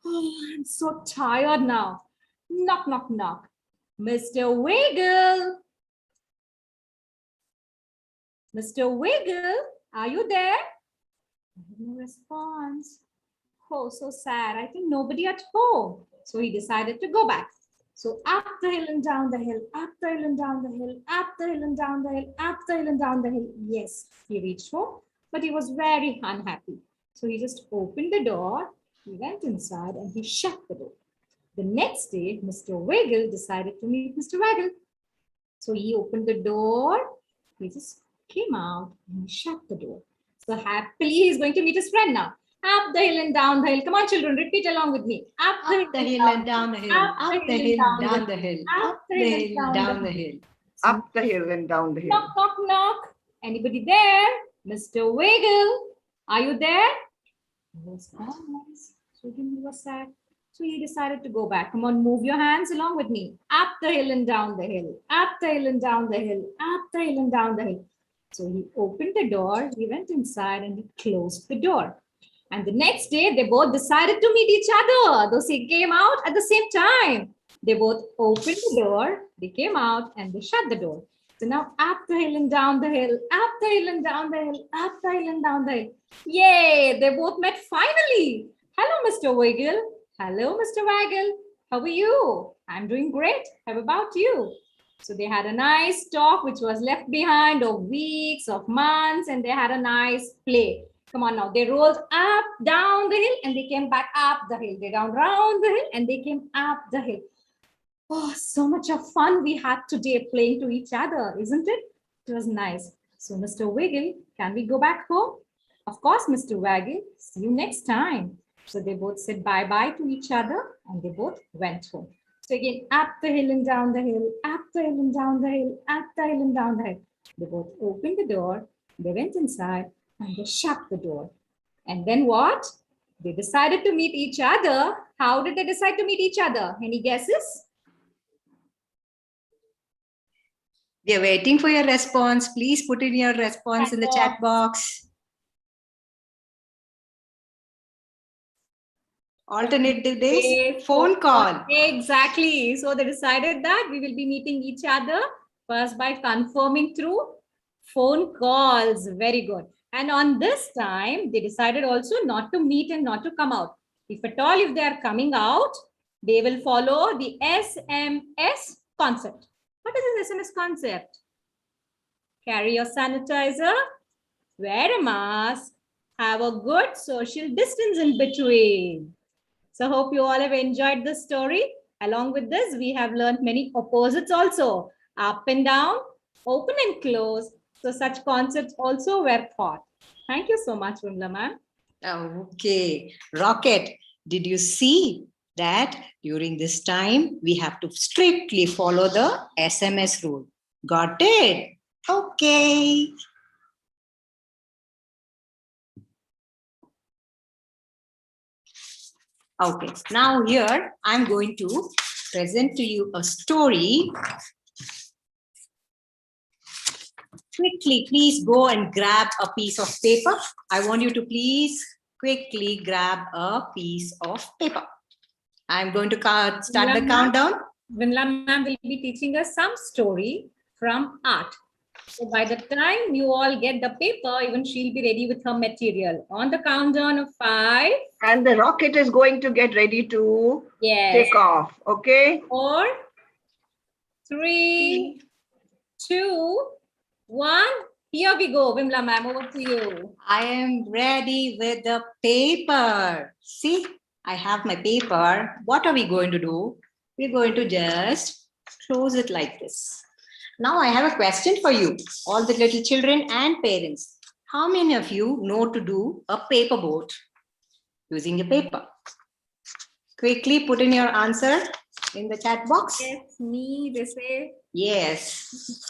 Oh, I'm so tired now. Knock, knock, knock. Mr. Wiggle. Mr. Wiggle, are you there? No response. Oh, so sad. I think nobody at home. So he decided to go back. So up the hill and down the hill, up the hill and down the hill, up the hill and down the hill, up the hill and down the hill. Yes, he reached home, but he was very unhappy. So he just opened the door, he went inside and he shut the door. The next day, Mr. Wiggle decided to meet Mr. Waggle. So he opened the door, he just came out and he shut the door. So happily, he's going to meet his friend now. Up the hill and down the hill. Come on, children, repeat along with me. Up the hill and down the hill. Up the hill, down the hill. Up the hill, down the hill. Up the hill and down the hill. Knock, knock, knock. Anybody there? Mr. Wiggle, are you there? No response. So he was sad. So he decided to go back. Come on, move your hands along with me. Up the hill and down the hill. Up the hill and down the hill. Up the hill and down the hill. So he opened the door, he went inside and he closed the door. And the next day, they both decided to meet each other. Those he came out at the same time. They both opened the door, they came out and they shut the door. So now up the hill and down the hill, up the hill and down the hill, up the hill and down the hill. Yay, they both met finally. Hello, Mr. Wiggle. Hello, Mr. Waggle. How are you? I'm doing great. How about you? So they had a nice talk, which was left behind of weeks, of months, and they had a nice play. Come on now, they rolled up, down the hill, and they came back up the hill. They down round the hill, and they came up the hill. Oh, so much of fun we had today playing to each other, isn't it? It was nice. So, Mr. Wiggle, can we go back home? Of course, Mr. Waggle. See you next time. So they both said bye-bye to each other, and they both went home. So again, up the hill and down the hill, up the hill and down the hill, up the hill and down the hill. They both opened the door, they went inside, and they shut the door. And then what? They decided to meet each other. How did they decide to meet each other? Any guesses? We are waiting for your response. Please put in your response in the chat box. Alternative days, phone call. Exactly. So they decided that we will be meeting each other first by confirming through phone calls. Very good. And on this time, they decided also not to meet and not to come out. If at all, if they are coming out, they will follow the SMS concept. What is this SMS concept? Carry your sanitizer, wear a mask, have a good social distance in between. So hope you all have enjoyed this story. Along with this, we have learned many opposites also. Up and down, open and close. So such concepts also were taught. Thank you so much, Vimla ma'am. Okay. Rocket, did you see that during this time, we have to strictly follow the SMS rule? Got it? Okay. Okay, now here I'm going to present to you a story. Quickly, please go and grab a piece of paper. I want you to please quickly grab a piece of paper. I'm going to start the countdown. Vimla ma'am will be teaching us some story from art. So by the time you all get the paper, even she'll be ready with her material. On the countdown of 5. And the rocket is going to get ready to take off. Okay. 4, 3, 2, 1. Here we go. Vimla ma'am, over to you. I am ready with the paper. See, I have my paper. What are we going to do? We're going to just close it like this. Now I have a question for you, all the little children and parents. How many of you know to do a paper boat using a paper? Quickly put in your answer in the chat box. Yes, me, they say. Yes.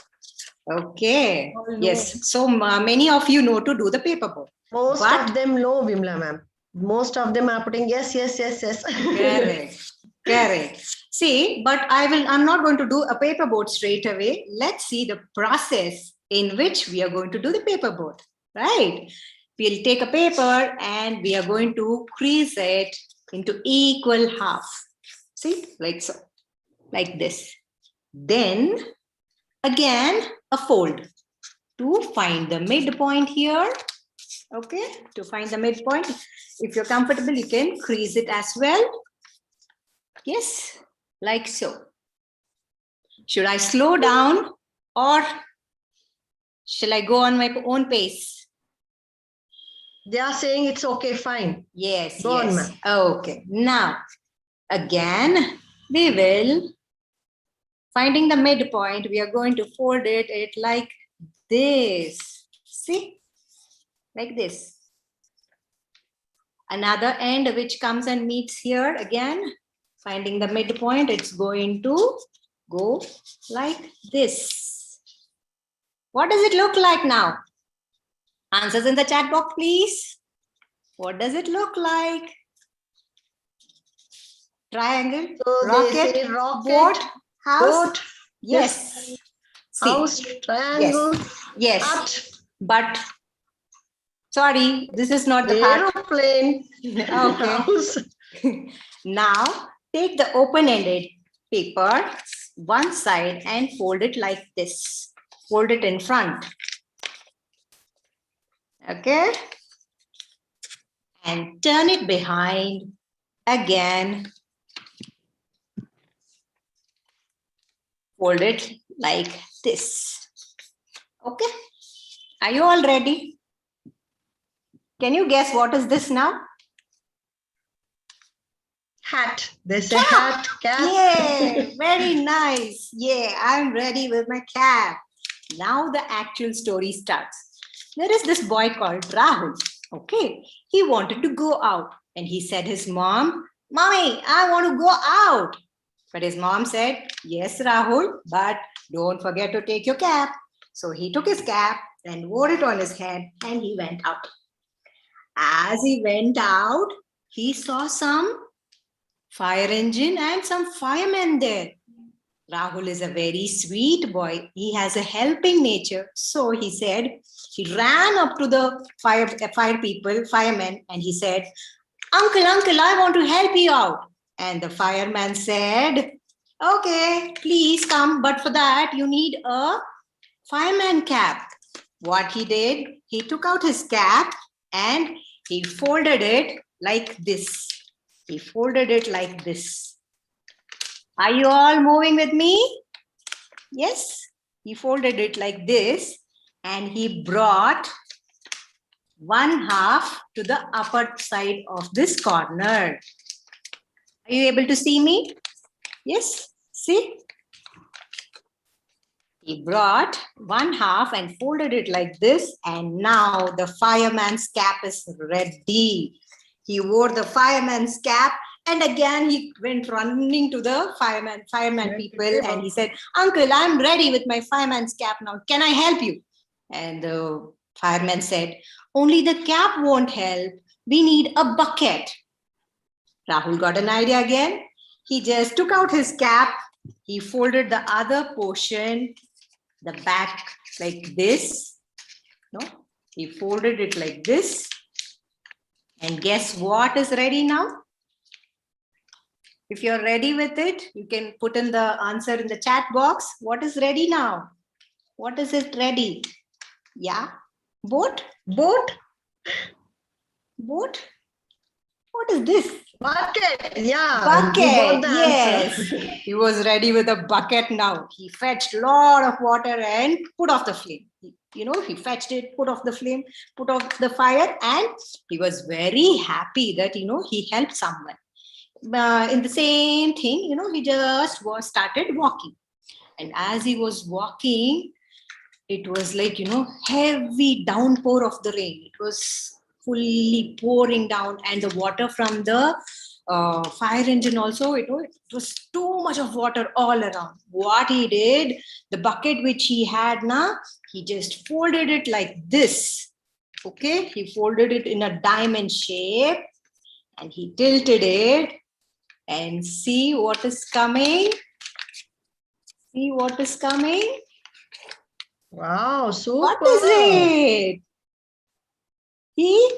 Okay. Yes. So many of you know to do the paper boat. Most of them know, Vimla ma'am. Most of them are putting yes, yes, yes, yes. Correct. Correct. See, but I'm not going to do a paper boat straight away. Let's see the process in which we are going to do the paper boat, right? We'll take a paper and we are going to crease it into equal half. See, like so, like this. Then again, a fold to find the midpoint here. Okay, to find the midpoint. If you're comfortable, you can crease it as well. Yes, like so. Should I slow down or shall I go on my own pace? They are saying it's okay, fine. Yes, go yes. on, ma'am. Okay, now again, we will, finding the midpoint, we are going to fold it like this. See, like this. Another end which comes and meets here again. Finding the midpoint, it's going to go like this. What does it look like now? Answers in the chat box, please. What does it look like? Triangle, so rocket, rocket, boat, house. Boat, Yes. House, triangle, yes. hut. But sorry, this is not the aeroplane. House. Now take the open-ended paper, one side, and fold it like this. Fold it in front. Okay. And turn it behind again. Fold it like this. Okay. Are you all ready? Can you guess what is this now? Hat. There's a hat, cap. Yeah, very nice. Yeah, I'm ready with my cap. Now the actual story starts. There is this boy called Rahul. Okay, he wanted to go out and he said his mom, "Mommy, I want to go out." But his mom said, "Yes, Rahul, but don't forget to take your cap." So he took his cap and wore it on his head and he went out. As he went out, he saw some fire engine and some firemen there. Rahul is a very sweet boy. He has a helping nature. So he said, he ran up to the firemen, and he said, Uncle, I want to help you out. And the fireman said, okay, please come. But for that, you need a fireman cap. What he did, he took out his cap and he folded it like this. He folded it like this. Are you all moving with me? Yes. He folded it like this and he brought one half to the upper side of this corner. Are you able to see me? Yes. See? He brought one half and folded it like this, and now the fireman's cap is ready. He wore the fireman's cap, and again he went running to the fireman people, and he said, Uncle, I'm ready with my fireman's cap now. Can I help you? And the fireman said, only the cap won't help. We need a bucket. Rahul got an idea again. He just took out his cap. He folded the other portion, the back like this. No, he folded it like this. And guess what is ready now? If you're ready with it, you can put in the answer in the chat box. What is ready now? What is it ready? Yeah, boat? Boat? Boat? What is this? Bucket. Yeah. Bucket. Yes. He was ready with a bucket now. He fetched a lot of water and put off the flame. He fetched it, put off the flame, put off the fire, and he was very happy that, he helped someone. In the same thing, he just started walking. And as he was walking, it was like, heavy downpour of the rain. It was fully pouring down, and the water from the fire engine also, it was too much of water all around. What he did, the bucket which he had now, he just folded it like this. Okay, he folded it in a diamond shape and he tilted it, and see what is coming. See what is coming. Wow, super. What is it? He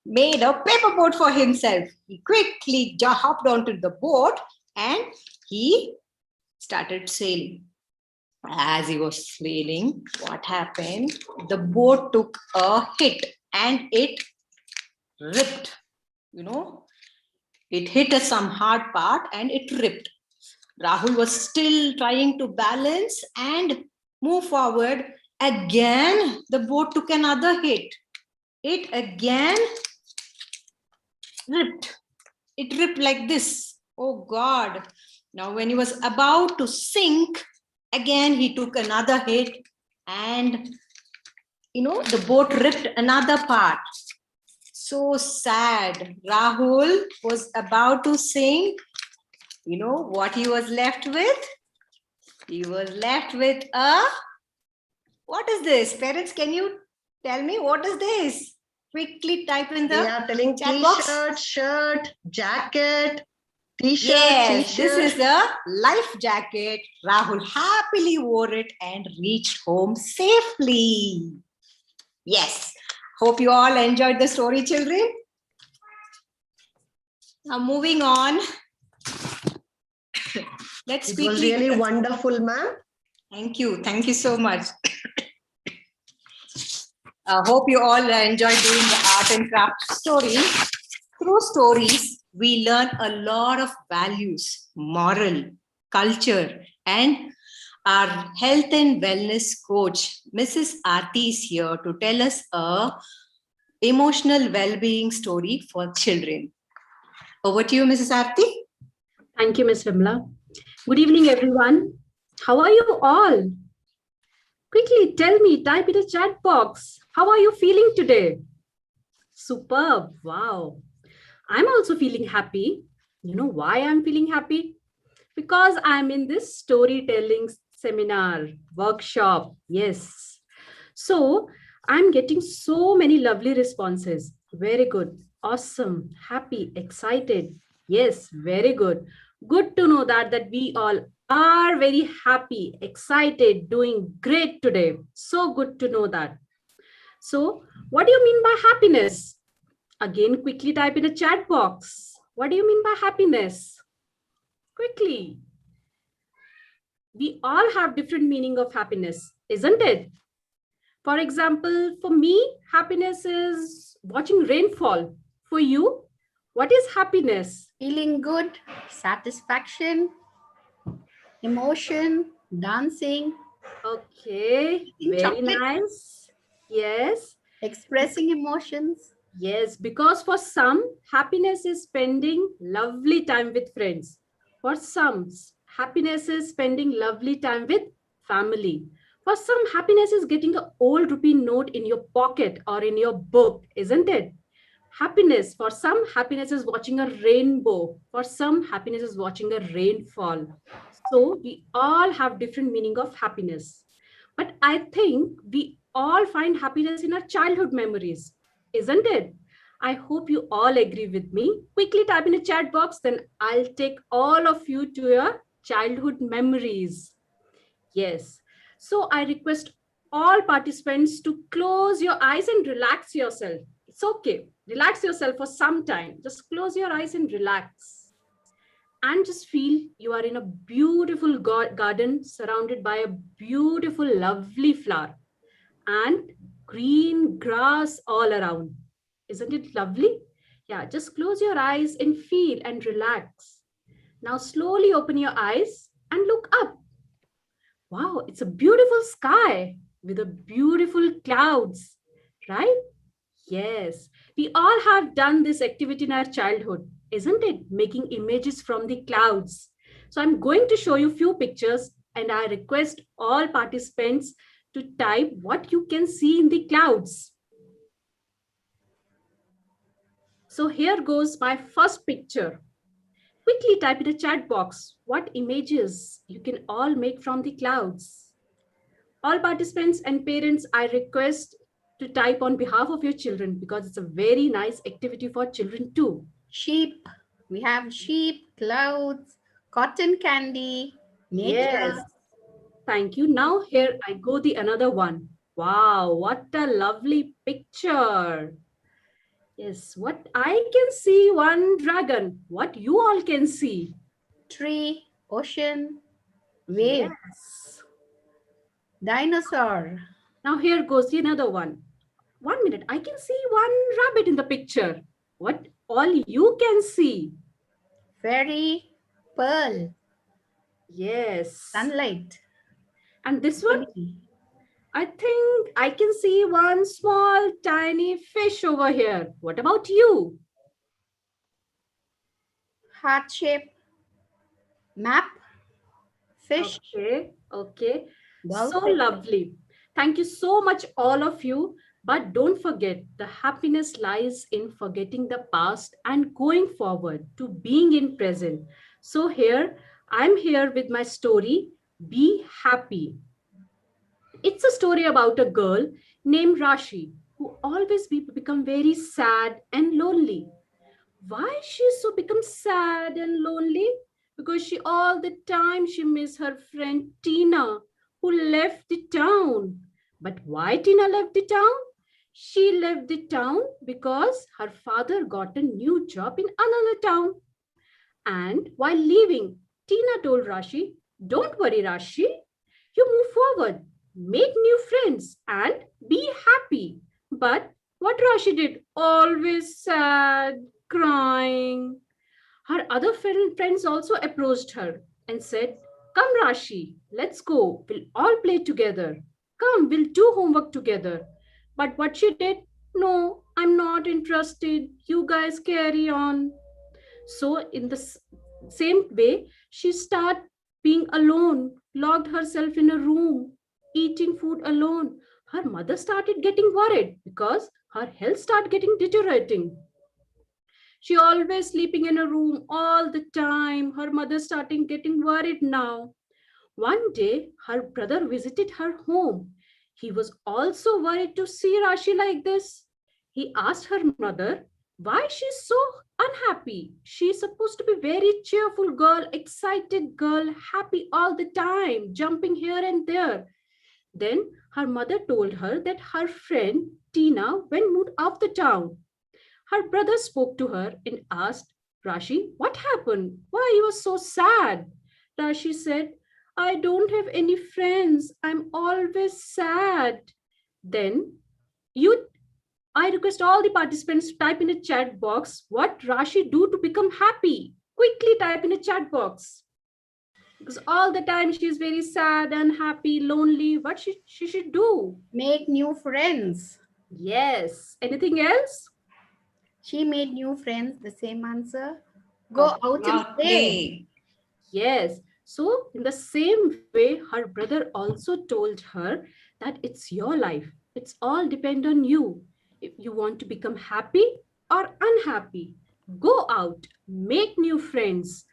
made a paper boat for himself. He quickly hopped onto the boat and he started sailing. As he was sailing, what happened? The boat took a hit and it ripped. It hit some hard part and it ripped. Rahul was still trying to balance and move forward. Again, the boat took another hit. It again ripped. It ripped like this. Oh God. Now when he was about to sink, again he took another hit and the boat ripped another part. So sad. Rahul was about to sink. What he was left with? He was left with what is this? Parents, can you tell me what is this? Quickly type in the They are telling chat box. T-shirt, shirt, jacket, T-shirt, yes, T-shirt. This is the life jacket. Rahul happily wore it and reached home safely. Yes. Hope you all enjoyed the story, children. Now moving on. Let's It was really wonderful, ma'am. Thank you. Thank you so much. I hope you all enjoyed doing the art and craft story. Through stories, we learn a lot of values, moral, culture, and our health and wellness coach, Mrs. Aarti, is here to tell us a emotional well-being story for children. Over to you, Mrs. Aarti. Thank you, Ms. Vimla. Good evening, everyone. How are you all? Quickly tell me, type in the chat box. How are you feeling today? Superb. Wow. I'm also feeling happy. You know why I'm feeling happy? Because I'm in this storytelling seminar, workshop. Yes. So I'm getting so many lovely responses. Very good. Awesome. Happy. Excited. Yes. Very good. Good to know that we all are very happy, excited, doing great today. So good to know that. So, what do you mean by happiness? Again, quickly type in the chat box. What do you mean by happiness? Quickly. We all have different meaning of happiness, isn't it? For example, for me, happiness is watching rainfall. For you, what is happiness? Feeling good, satisfaction, emotion, dancing. Okay, very Chocolate. nice. Yes. Expressing emotions. Yes, because for some, happiness is spending lovely time with friends. For some, happiness is spending lovely time with family. For some, happiness is getting an old rupee note in your pocket or in your book, isn't it? Happiness, for some, happiness is watching a rainbow. For some, happiness is watching a rainfall. So we all have different meaning of happiness. But I think we all find happiness in our childhood memories, isn't it? I hope you all agree with me. Quickly type in the chat box, then I'll take all of you to your childhood memories. Yes. So I request all participants to close your eyes and relax yourself. It's okay. Relax yourself for some time. Just close your eyes and relax. And just feel you are in a beautiful garden surrounded by a beautiful, lovely flower and green grass all around. Isn't it lovely? Yeah, just close your eyes and feel and relax. Now slowly open your eyes and look up. Wow, it's a beautiful sky with a beautiful clouds, right? Yes, we all have done this activity in our childhood, isn't it? Making images from the clouds. So I'm going to show you a few pictures and I request all participants to type what you can see in the clouds. So here goes my first picture. Quickly type in the chat box what images you can all make from the clouds. All participants and parents, I request to type on behalf of your children because it's a very nice activity for children too. Sheep. We have sheep, clouds, cotton candy, nature. Yes. Thank you. Now here I go the another one. Wow, what a lovely picture. Yes, what I can see one dragon. What you all can see? Tree, ocean, wave. Yes. Dinosaur. Now here goes the another one. 1 minute. I can see one rabbit in the picture. What all you can see? Fairy, pearl. Yes. Sunlight. And this one? I think I can see one small tiny fish over here. What about you? Heart shape. Map. Fish. Okay, okay. So Dolphin. lovely. Thank you so much, all of you. But don't forget, the happiness lies in forgetting the past and going forward to being in present. So here, I'm here with my story, Be Happy. It's a story about a girl named Rashi who always become very sad and lonely. Why she so become sad and lonely? Because she all the time she miss her friend Tina who left the town. But why Tina left the town? She left the town because her father got a new job in another town. And while leaving, Tina told Rashi, "Don't worry, Rashi. You move forward, make new friends, and be happy." But what Rashi did? Always sad, crying. Her other friends also approached her and said, "Come, Rashi, let's go. We'll all play together. Come, we'll do homework together." But what she did? "No, I'm not interested. You guys carry on." So in the same way, she started being alone, locked herself in a room, eating food alone. Her mother started getting worried because her health started getting deteriorating. She always sleeping in a room all the time. Her mother starting getting worried now. One day, her brother visited her home. He was also worried to see Rashi like this. He asked her mother, Why she's so unhappy? She's supposed to be very cheerful girl, excited girl, happy all the time, jumping here and there. Then her mother told her that her friend Tina went moved out the town. Her brother spoke to her and asked, Rashi, what happened? Why you were so sad? Rashi said, I don't have any friends. I'm always sad. Then I request all the participants to type in a chat box what Rashi do to become happy. Quickly type in a chat box. Because all the time she is very sad, unhappy, lonely. What she should do? Make new friends. Yes. Anything else? She made new friends. The same answer. Go out and play. Yes. So in the same way, her brother also told her that it's your life. It's all depend on you. If you want to become happy or unhappy, go out, make new friends,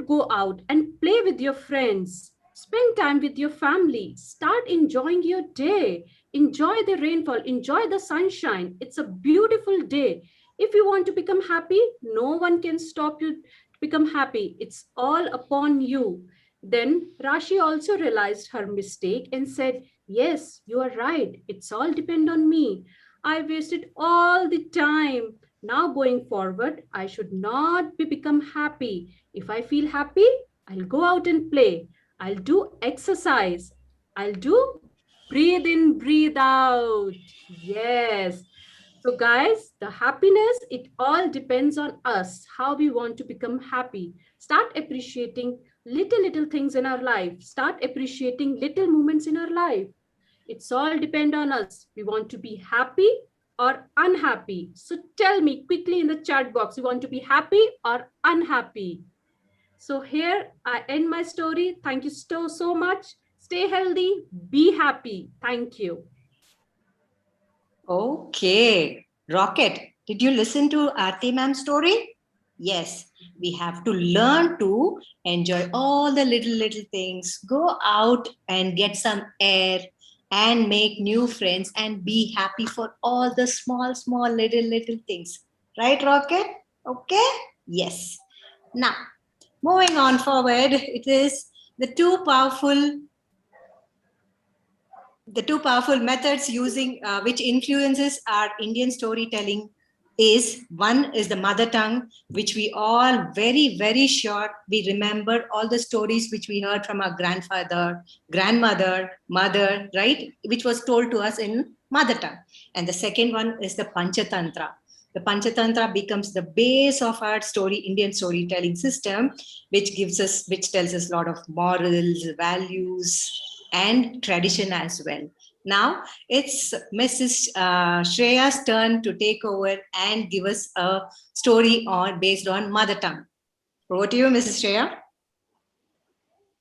go out and play with your friends, spend time with your family, start enjoying your day, enjoy the rainfall, enjoy the sunshine. It's a beautiful day. If you want to become happy, no one can stop you to become happy. It's all upon you. Then Rashi also realized her mistake and said, yes, you are right. It's all depend on me. I wasted all the time. Now going forward, I should not be become happy. If I feel happy, I'll go out and play. I'll do exercise. I'll do breathe in, breathe out. Yes. So guys, the happiness, it all depends on us, how we want to become happy. Start appreciating little things in our life. Start appreciating little moments in our life. It's all depend on us. We want to be happy or unhappy. So tell me quickly in the chat box, you want to be happy or unhappy? So here I end my story. Thank you so much. Stay healthy, be happy. Thank you. Okay. Rocket, did you listen to Aarti ma'am's story? Yes, we have to learn to enjoy all the little things. Go out and get some air and make new friends and be happy for all the small little things. Right, Rocket? Okay? Yes. Now, moving on forward, it is the two powerful methods using which influences our Indian storytelling is one is the mother tongue, which we all very sure we remember all the stories which we heard from our grandfather, grandmother, mother, right, which was told to us in mother tongue. And the second one is the Panchatantra. The Panchatantra becomes the base of our Indian storytelling system, which tells us a lot of morals, values, and tradition as well. Now it's Mrs. Shreya's turn to take over and give us a story based on mother tongue. Over to you, Mrs. Shreya.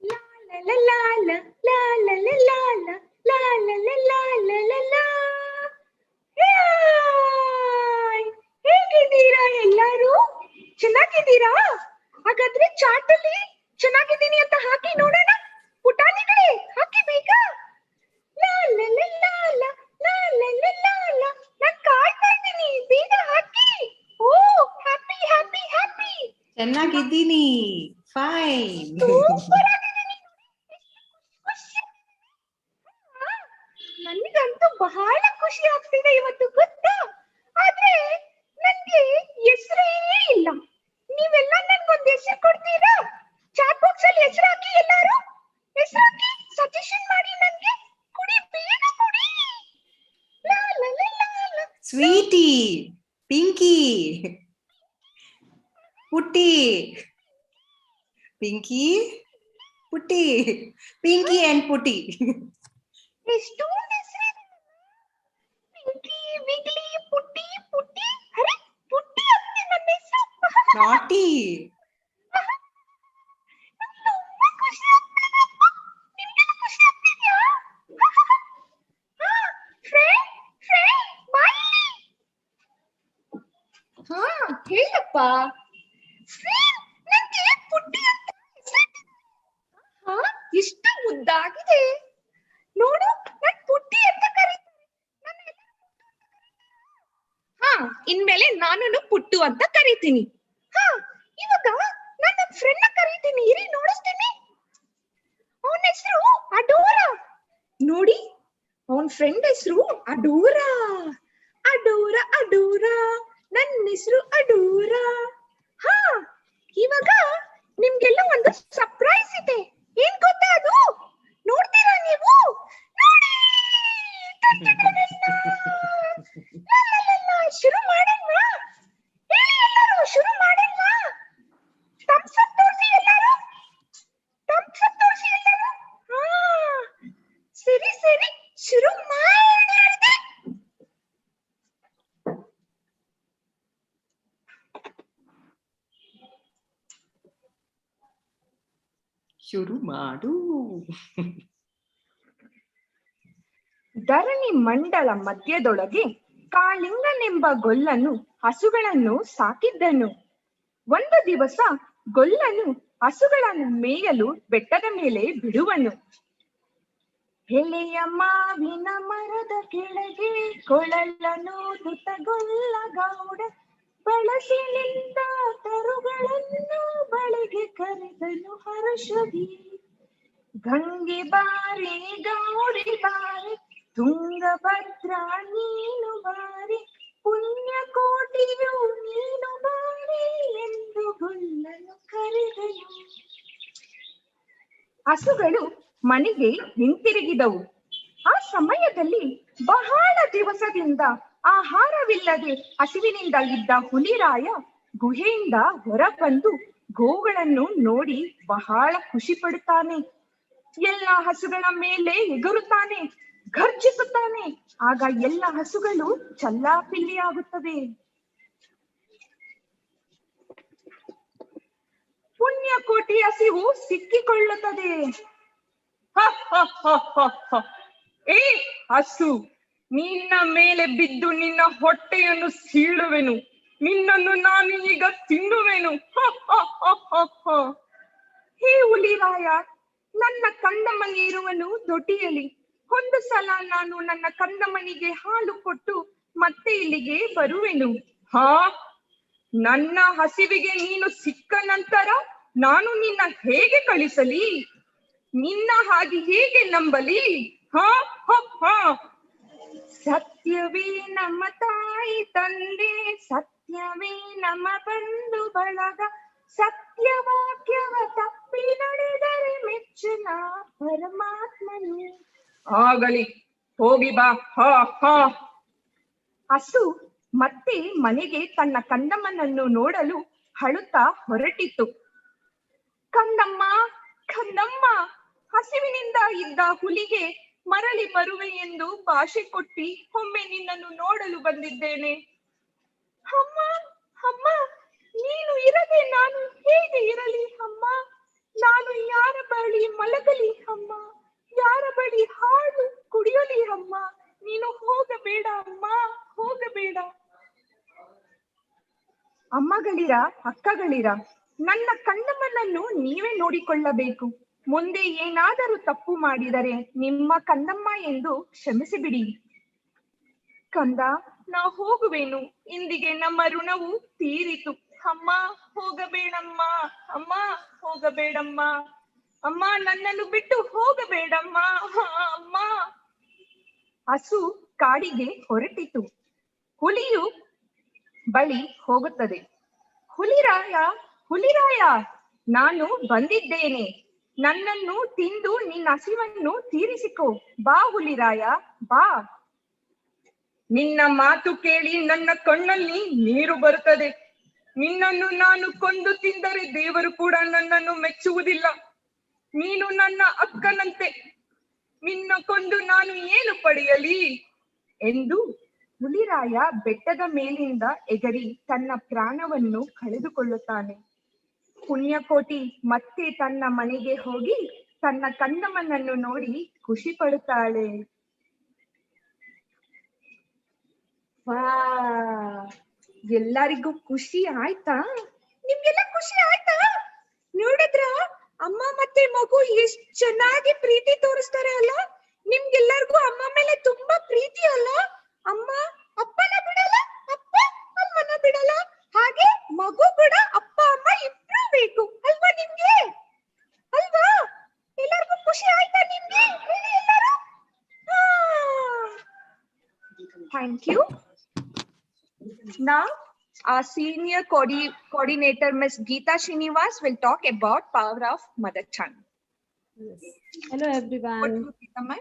La la la la la la la la la la la la la la la. ಹೇಗಿದ್ದೀರಾ ಎಲ್ಲರೂ? ಚೆನ್ನಾಗಿದ್ದೀರಾ? ಹಾಗಾದ್ರೆ chat ಅಲ್ಲಿ ಚೆನ್ನಾಗಿದ್ದೀನಿ ಅಂತ ಹಾಕಿ ನೋಡೋಣ. ಪುಟಾಣಿಗಳೇ ಹಾಕಿ ಬೇಗ. ಲಾ ಲಾ ಲಾ ಲಾ ಲಾ ಲಾ ಲಾ ಲಾ ಲಾ ಲಾ. ನಾನ್ ಕಾಯ್ತಾ ಇದ್ದೀನಿ, ಬೇಗ ಹಾಕಿ. ಓ ಹ್ಯಾಪಿ ಹ್ಯಾಪಿ ಹ್ಯಾಪಿ. ಚೆನ್ನಾಗಿದ್ದೀನಿ, ಫೈನ್. ಸೂಪರ್ ಆಗಿದ್ದೀನಿ. ನನಗಂತೂ ಬಹಳ ಖುಷಿ ಆಗ್ತಿದೆ ಇವತ್ತು, ಗೊತ್ತಾ? ಆದ್ರೆ ನನ್ಗೆ ಹೆಸರೇ ಇಲ್ಲ. ನೀವೆಲ್ಲ ನನ್ಗೊಂದು ಹೆಸರು ಕೊಡ್ತೀರಾ? ಚಾಟ್ ಬಾಕ್ಸ್ ಅಲ್ಲಿ ಹೆಸರು ಹಾಕಿ, ಎಲ್ಲಾರು ಹೆಸರು ಹಾಕಿ ಸಜೆಷನ್ ಮಾಡಿ ನನ್ಗೆ. ಕುಡಿ, ಬೇಗ ಕುಡಿ. ಲಾ ಲಾ ಲಾ ಲಾ ಲಾ. ಸ್ವೀಟಿ, ಪಿಂಕಿ, ಪುಟ್ಟಿ, ಪಿಂಕಿ, ಪುಟ್ಟಿ, ಪಿಂಕಿ ಅಂಡ್ ಪುಟ್ಟಿ. ಎಷ್ಟೊಂದು ಹೆಸರಿದೆ. ಪಿಂಕಿ, ವಿಗ್ಲಿ, ಪುಟ್ಟಿ ಪುಟ್ಟಿ. ಅರೆ ಪುಟ್ಟಿ ಆಗ್ತಿ ನನ್ನ ಹೆಸರು. ನಾಟಿ. ತುಂಬಾ ಖುಷಿ ಆಗ್ತಿದೆ. ನಿಮ್ಗೆಲ್ಲ ಖುಷಿ ಆಗ್ತಿದ್ಯಾ? ಫ್ರೆಂಡ್ ಫ್ರೆಂಡ್ ಬಾಯಿ. ಹಾ ಹೇಳಪ್ಪ. ಫ್ರೆಂಡ್ ನಂಗೆ ಪುಟ್ಟಿ ಅಂತ ಹೆಸರಿಟ್ಟಿದೆ. ಹಾ ಎಷ್ಟು ಮುದ್ದಾಗಿದೆ ನೋಡು. ನನ್ ಪುಟ್ಟಿ ಅಂತ ಕರೀತಾರೆ. ಹಾ ಇನ್ಮೇಲೆ ನಾನು ಪುಟ್ಟು ಅಂತ ಕರಿತೀನಿ. ಹಾ, ಇವಾಗ ನನ್ನ ಫ್ರೆಂಡ್ ಕರೀತೀನಿ, ಇರಿ ನೋಡಿಸ್ತೀನಿ. ಅವನ ಹೆಸರು ಅಡೋರಾ. ನೋಡಿ, ಅವನ್ ಫ್ರೆಂಡ್ ಹೆಸರು ಅಡೋರಾ. ಅಡೋರಾ ಅಡೋರಾ, ನನ್ನ ಹೆಸರು ಅಡೋರಾ. ಹಾ, ಇವಾಗ ನಿಮ್ಗೆಲ್ಲ ಒಂದು ಸರ್ಪ್ರೈಸ್ ಇದೆ. ಏನ್ ಗೊತ್ತಾ ಅದು? ನೋಡ್ತೀರಾ ನೀವು? ನೋಡಿ, ಶುರು ಮಾಡೋಣ. ಹೇಳಿ ಎಲ್ಲರೂ, ಶುರು ಮಾಡೋಣ. ಥಮ್ಸ್ ಅಪ್ ತೋರಿಸಿ ಎಲ್ಲರೂ. ಥಮ್ಸ್ ಅಪ್ ತೋರಿಸಿ ಎಲ್ಲರೂ. ಹಾ, ಸರಿ ಸರಿ, ಶುರು ಮಾಡಿದೆ. ಶುರು ಮಾಡು. ಧರಣಿ ಮಂಡಲ ಮಧ್ಯದೊಳಗೆ ಕಾಳಿಂಗನೆಂಬ ಗೊಲ್ಲನು ಹಸುಗಳನ್ನು ಸಾಕಿದ್ದನು. ಒಂದು ದಿವಸ ಗೊಲ್ಲನು ಹಸುಗಳನ್ನು ಮೇಯಲು ಬೆಟ್ಟದ ಮೇಲೆ ಬಿಡುವನು. ಎಳೆಯ ಮಾವಿನ ಮರದ ಕೆಳಗೆ ಕೊಳಲನು ದುತಗೊಲ್ಲ ಗೌಡ ಬಳಸಿನಿಂದ ತರುಗಳನ್ನು ಬಳಿಗೆ ಕರೆದನು ಹರ್ಷದಿ. ಗಂಗೆ ಬಾರಿ ಗೌರಿ ಬಾರಿ ತುಂಗಭದ್ರ ನೀನು ಬಾರಿ ಪುಣ್ಯಕೋಟಿಯು ನೀನು ಬಾರಿ ಎಂದು ಗೊಲ್ಲನು ಕರೆದನು. ಹಸುಗಳು ಮನೆಗೆ ಹಿಂತಿರುಗಿದವು. ಆ ಸಮಯದಲ್ಲಿ ಬಹಳ ದಿವಸದಿಂದ ಆಹಾರವಿಲ್ಲದೆ ಹಸಿವಿನಿಂದ ಇದ್ದ ಹುಲಿರಾಯ ಗುಹೆಯಿಂದ ಹೊರಬಂದು ಗೋವುಗಳನ್ನು ನೋಡಿ ಬಹಳ ಖುಷಿ ಪಡುತ್ತಾನೆ. ಎಲ್ಲ ಹಸುಗಳ ಮೇಲೆ ಎಗರುತ್ತಾನೆ, ಘರ್ಜಿಸುತ್ತಾನೆ. ಆಗ ಎಲ್ಲ ಹಸುಗಳು ಚಲ್ಲಾಪಿಲ್ಲಿಯಾಗುತ್ತವೆ. ಪುಣ್ಯಕೋಟಿ ಹಸಿವು ಸಿಕ್ಕಿಕೊಳ್ಳುತ್ತದೆ. ಏ ಹಸು, ನಿನ್ನ ಮೇಲೆ ಬಿದ್ದು ನಿನ್ನ ಹೊಟ್ಟೆಯನ್ನು ಸೀಳುವೆನು, ನಿನ್ನನ್ನು ನಾನು ಈಗ ತಿನ್ನುವೆನು. ಹೇ ಹುಲಿರಾಯ, ನನ್ನ ಕಂದಮ್ಮನಿರುವನು ದೊಡ್ಡಿಯಲಿ. ಒಂದು ಸಲ ನಾನು ನನ್ನ ಕಂದಮ್ಮನಿಗೆ ಹಾಲು ಕೊಟ್ಟು ಮತ್ತೆ ಇಲ್ಲಿಗೆ ಬರುವೆನು. ಹಾ, ನನ್ನ ಹಸಿವಿಗೆ ನೀನು ಸಿಕ್ಕ ನಂತರ ನಾನು ನಿನ್ನ ಹೇಗೆ ಕಳಿಸಲಿ? ನಿನ್ನ ಹಾಗೆ ಹೇಗೆ ನಂಬಲಿ? ಹಾ ಹಾ ಹಾ. ಸತ್ಯವೇ ನಮ್ಮ ತಾಯಿ ತಂದೆ, ಸತ್ಯವೇ ನಮ್ಮ ಬಂಧು ಬಳಗ, ಸತ್ಯವಾಕ್ಯವ ತಪ್ಪಿ ನಡೆದರೆ ಮೆಚ್ಚುನ ಪರಮಾತ್ಮನು. ಆಗಲಿ, ಹೋಗಿ ಬಾ. ಹಾ ಹಾ. ಹಸು ಮತ್ತೆ ಮನೆಗೆ ತನ್ನ ಕಂದಮ್ಮನನ್ನು ನೋಡಲು ಅಳುತ್ತಾ ಹೊರಟಿತು. ಕಂದಮ್ಮ, ಕಂದಮ್ಮ, ಹಸಿವಿನಿಂದ ಇದ್ದ ಹುಲಿಗೆ ಮರಳಿ ಬರುವೆ ಎಂದು ಭಾಷೆ ಕೊಟ್ಟಿ ಒಮ್ಮೆ ನಿನ್ನನ್ನು ನೋಡಲು ಬಂದಿದ್ದೇನೆ. ಅಮ್ಮ, ಅಮ್ಮ, ನೀನು ಇರದೆ ನಾನು ಹೇಗೆ ಇರಲಿ ಅಮ್ಮ? ನಾನು ಯಾರ ಬಳಿ ಮಲಗಲಿ ಅಮ್ಮ? ಯಾರ ಬಳಿ ಹಾಲು ಕುಡಿಯಲಿ ಅಮ್ಮ? ನೀನು ಹೋಗಬೇಡ ಅಮ್ಮ, ಹೋಗಬೇಡ. ಅಮ್ಮಗಳಿರ, ಅಕ್ಕಗಳಿರ, ನನ್ನ ಕಂದಮ್ಮನನ್ನು ನೀವೇ ನೋಡಿಕೊಳ್ಳಬೇಕು. ಮುಂದೆ ಏನಾದರೂ ತಪ್ಪು ಮಾಡಿದರೆ ನಿಮ್ಮ ಕಂದಮ್ಮ ಎಂದು ಕ್ಷಮಿಸಿಬಿಡಿ. ಕಂದ, ನಾ ಹೋಗುವೆನು. ಇಂದಿಗೆ ನಮ್ಮ ಋಣವು ತೀರಿತು. ಅಮ್ಮ, ಹೋಗಬೇಡಮ್ಮ, ಅಮ್ಮ, ಹೋಗಬೇಡಮ್ಮ, ಅಮ್ಮ, ನನ್ನನ್ನು ಬಿಟ್ಟು ಹೋಗಬೇಡಮ್ಮ, ಅಮ್ಮ. ಹಸು ಕಾಡಿಗೆ ಹೊರಟಿತು. ಹುಲಿಯು ಬಳಿ ಹೋಗುತ್ತದೆ. ಹುಲಿರಾಯ, ಹುಲಿರಾಯ, ನಾನು ಬಂದಿದ್ದೇನೆ. ನನ್ನನ್ನು ತಿಂದು ನಿನ್ನ ಹಸಿವನ್ನು ತೀರಿಸಿಕೋ. ಬಾ ಹುಲಿರಾಯ, ಬಾ. ನಿನ್ನ ಮಾತು ಕೇಳಿ ನನ್ನ ಕಣ್ಣಲ್ಲಿ ನೀರು ಬರುತ್ತದೆ. ನಿನ್ನನ್ನು ನಾನು ಕೊಂದು ತಿಂದರೆ ದೇವರು ಕೂಡ ನನ್ನನ್ನು ಮೆಚ್ಚುವುದಿಲ್ಲ. ನೀನು ನನ್ನ ಅಕ್ಕನಂತೆ, ನಿನ್ನ ಕೊಂದು ನಾನು ಏನು ಪಡೆಯಲಿ ಎಂದು ಹುಲಿರಾಯ ಬೆಟ್ಟದ ಮೇಲಿಂದ ಎಗರಿ ತನ್ನ ಪ್ರಾಣವನ್ನು ಕಳೆದುಕೊಳ್ಳುತ್ತಾನೆ. ಪುಣ್ಯಕೋಟಿ ಮತ್ತೆ ತನ್ನ ಮನೆಗೆ ಹೋಗಿ ತನ್ನ ಕಂದಮ್ಮನನ್ನು ನೋಡಿ ಖುಷಿ ಪಡುತ್ತಾಳೆ. ವಾ, ಎಲ್ಲರಿಗೂ ಖುಷಿ ಆಯ್ತಾ? ನಿಮ್ಗೆಲ್ಲ ಖುಷಿ ಆಯ್ತಾ? ನೋಡಿದ್ರ ಅಮ್ಮ ಮತ್ತೆ ಮಗು ಎಷ್ಟ್ ಚೆನ್ನಾಗಿ ಪ್ರೀತಿ ತೋರಿಸ್ತಾರೆ ಅಲ್ಲ? ನಿಮ್ಗೆಲ್ಲರಿಗೂ ಅಮ್ಮ ಮೇಲೆ ತುಂಬಾ ಪ್ರೀತಿ ಅಲ್ಲ? ಅಮ್ಮ ಅಪ್ಪನ ಬಿಡಲ್ಲ, ಅಪ್ಪ ಅಲ್ಲ Thank you. Now, our senior coordinator, Ms. Geeta Srinivas, will talk about power of mother tongue. Yes. Hello, everyone. Geeta, ma'am.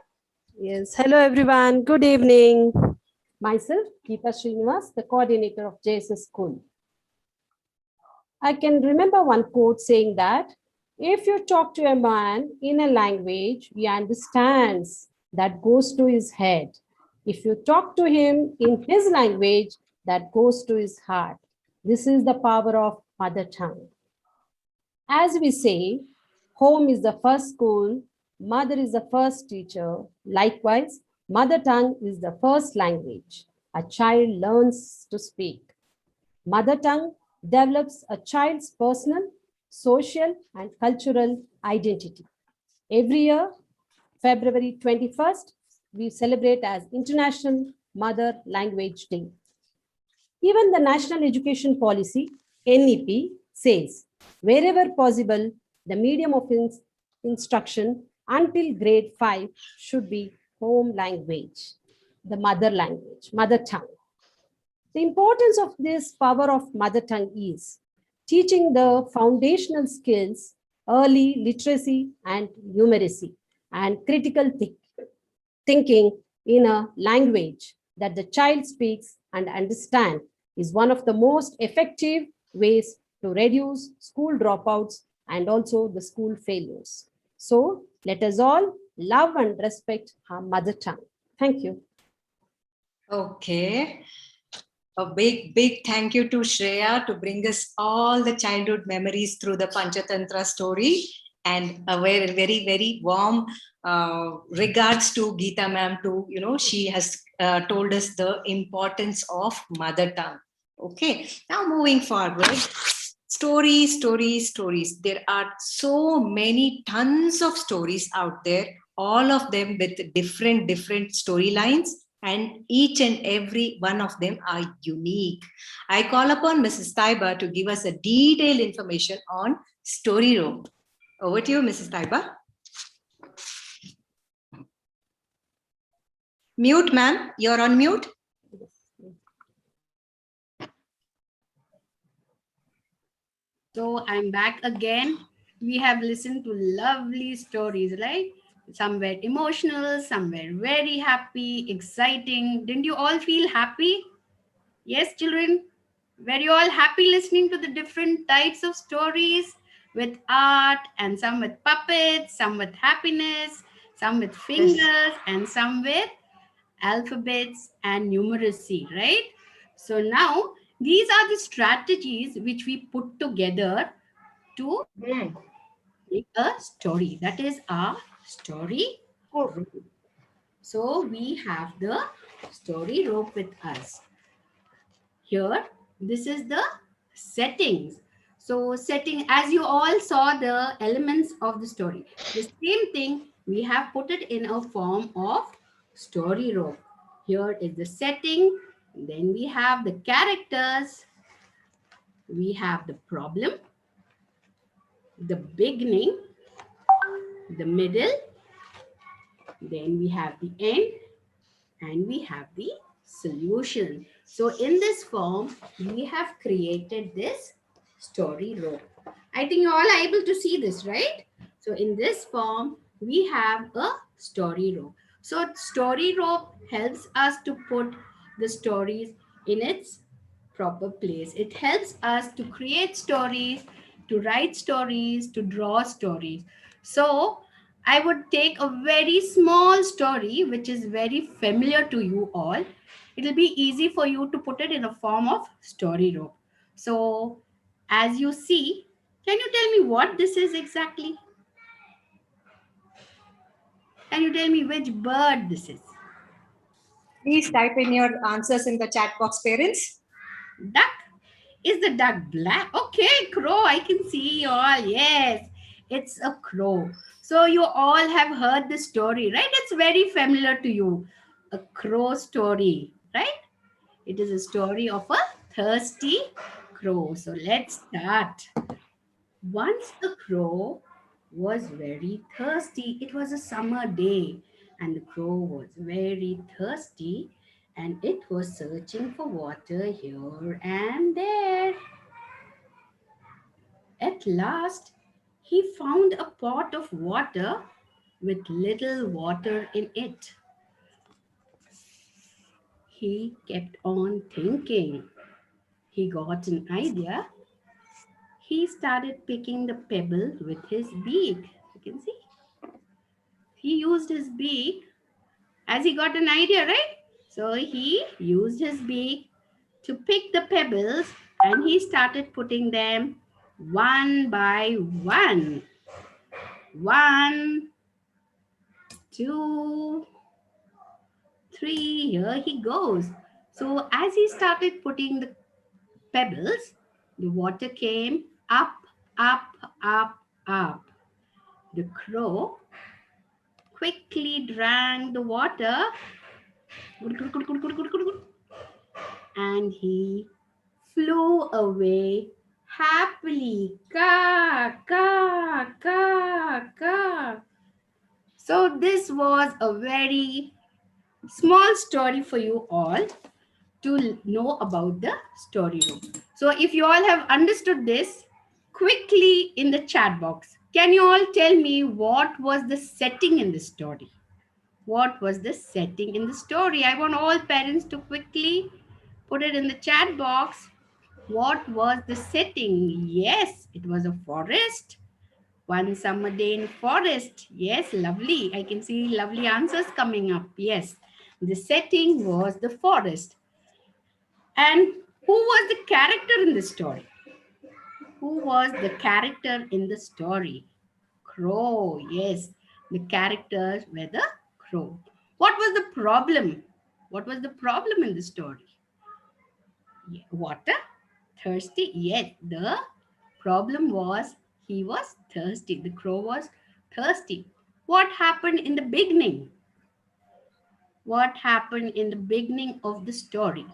Yes, hello, everyone. Good evening. Myself, Geeta Srinivas, the coordinator of JSS School. I can remember one quote saying that if you talk to a man in a language he understands, that goes to his head. If you talk to him in his language, that goes to his heart. This is the power of mother tongue. As we say, home is the first school, mother is the first teacher. Likewise, mother tongue is the first language a child learns to speak. Mother tongue develops a child's personal, social, and cultural identity. Every year, February 21st, we celebrate as International Mother Language Day. Even the National Education Policy, NEP, says, wherever possible, the medium of instruction until grade 5 should be home language, the mother language, mother tongue. The importance of this power of mother tongue is teaching the foundational skills, early literacy and numeracy, and critical thinking in a language that the child speaks and understands is one of the most effective ways to reduce school dropouts and also the school failures. So let us all love and respect our mother tongue. Thank you. Okay. A big thank you to Shreya to bring us all the childhood memories through the Panchatantra story, and a very warm regards to Geeta ma'am too. She has told us the importance of mother tongue. Okay, now moving forward, stories. There are so many tons of stories out there, all of them with different storylines, and each and every one of them are unique. I call upon Mrs. Taiba to give us a detailed information on story room. Over to you, Mrs. Taiba. Mute, ma'am. You're on mute. So I'm back again. We have listened to lovely stories, right? Some were emotional, some were very happy, exciting. Didn't you all feel happy? Yes, children? Were you all happy listening to the different types of stories with art and some with puppets, some with happiness, some with fingers, and some with alphabets and numeracy, right? So now these are the strategies which we put together to make a story. That is our story rope. So we have the story rope with us. Here, this is the settings. So setting, as you all saw the elements of the story, the same thing we have put it in a form of story rope. Here is the setting. Then we have the characters. We have the problem, the beginning, the middle, then we have the end, and we have the solution. So in this form, we have created this story rope. I think you all are able to see this, right? So in this form, we have a story rope. So story rope helps us to put the stories in its proper place. It helps us to create stories, to write stories, to draw stories. So I would take a very small story, which is very familiar to you all. It'll be easy for you to put it in a form of story rope. So as you see, can you tell me what this is exactly? Can you tell me which bird this is? Please type in your answers in the chat box, parents. Duck. Is the duck black? Okay, crow. I can see you all. Yes, it's a crow. So you all have heard the story, right? It's very familiar to you. A crow story, right? It is a story of a thirsty crow. So let's start. Once a crow was very thirsty. It was a summer day and the crow was very thirsty and it was searching for water here and there. At last, he found a pot of water with little water in it. He kept on thinking. He got an idea. He started picking the pebble with his beak. You can see. He used his beak as he got an idea, right? So he used his beak to pick the pebbles and he started putting them one by one. 1, 2, 3. Here he goes. So as he started putting the pebbles, the water came up, up, up, up. The crow quickly drank the water and he flew away happily. Ka, ka, ka, ka. So this was a very small story for you all to know about the story room. So if you all have understood this, quickly in the chat box, can you all tell me what was the setting in the story? What was the setting in the story? I want all parents to quickly put it in the chat box. What was the setting? Yes, it was a forest. One summer day in forest. Yes, lovely. I can see lovely answers coming up. Yes, the setting was the forest. And who was the character in the story? Who was the character in the story? Crow. Yes, the characters were the crow. What was the problem? What was the problem in the story? Yeah, water? Thirsty? Yes, the problem was he was thirsty. The crow was thirsty. What happened in the beginning? What happened in the beginning of the story?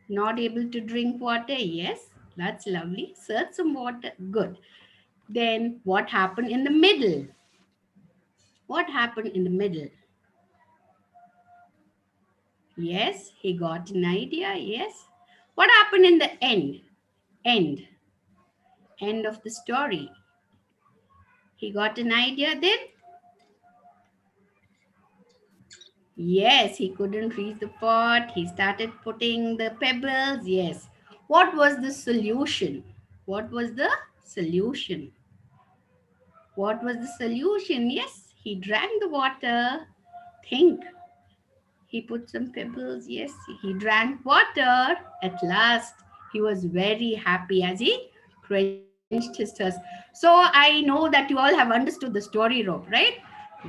Not able to drink water? Yes, that's lovely. Search some water. Good. Then what happened in the middle? What happened in the middle? Yes, he got an idea. Yes. What happened in the end? End. End of the story. He got an idea then? Yes, he couldn't reach the pot. He started putting the pebbles. Yes. What was the solution? What was the solution? What was the solution? Yes, he drank the water. Think. He put some pebbles. Yes, he drank water. At last, he was very happy as he quenched his thirst. So I know that you all have understood the story rope, right?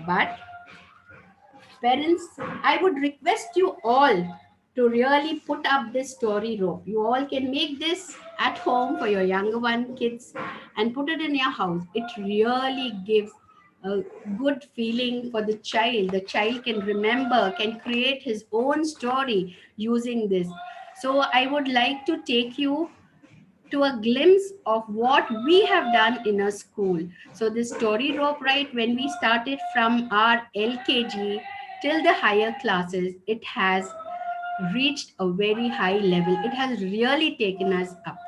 But parents, I would request you all to really put up this story rope. You all can make this at home for your younger one kids and put it in your house. It really gives a good feeling for the child. The child can remember, can create his own story using this. So I would like to take you to a glimpse of what we have done in a school. So this story rope, right, when we started from our LKG till the higher classes, it has reached a very high level. It has really taken us up.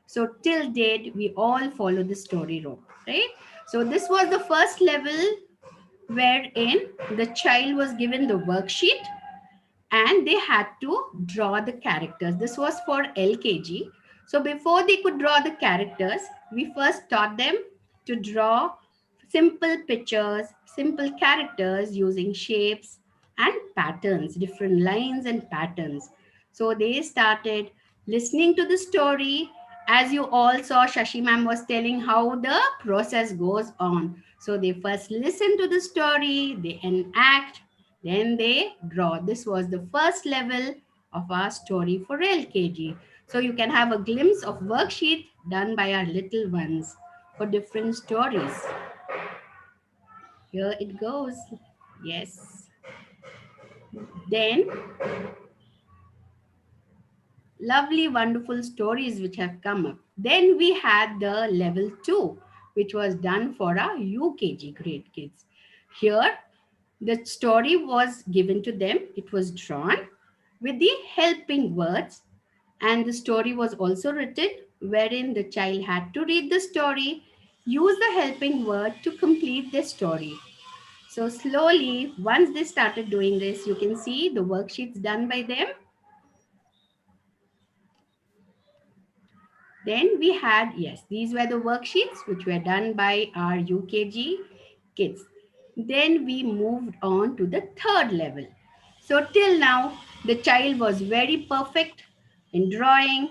So till date, we all follow the story rope, right? So this was the first level wherein the child was given the worksheet and they had to draw the characters. This was for LKG. So before they could draw the characters, we first taught them to draw simple pictures, simple characters using shapes and patterns, different lines and patterns. So they started listening to the story. As you all saw, Shashi ma'am was telling how the process goes on. So they first listen to the story, they enact, then they draw. This was the first level of our story for LKG. So you can have a glimpse of worksheet done by our little ones for different stories. Here it goes. Yes. Then lovely, wonderful stories which have come up. Then we had the level 2, which was done for our UKG grade kids. Here The story was given to them. It was drawn with the helping words, and the story was also written wherein the child had to read the story, use the helping word to complete the story. So slowly, once they started doing this, you can see the worksheets done by them. Then we had, yes, these were the worksheets which were done by our UKG kids. Then we moved on to the third level. So till now, the child was very perfect in drawing,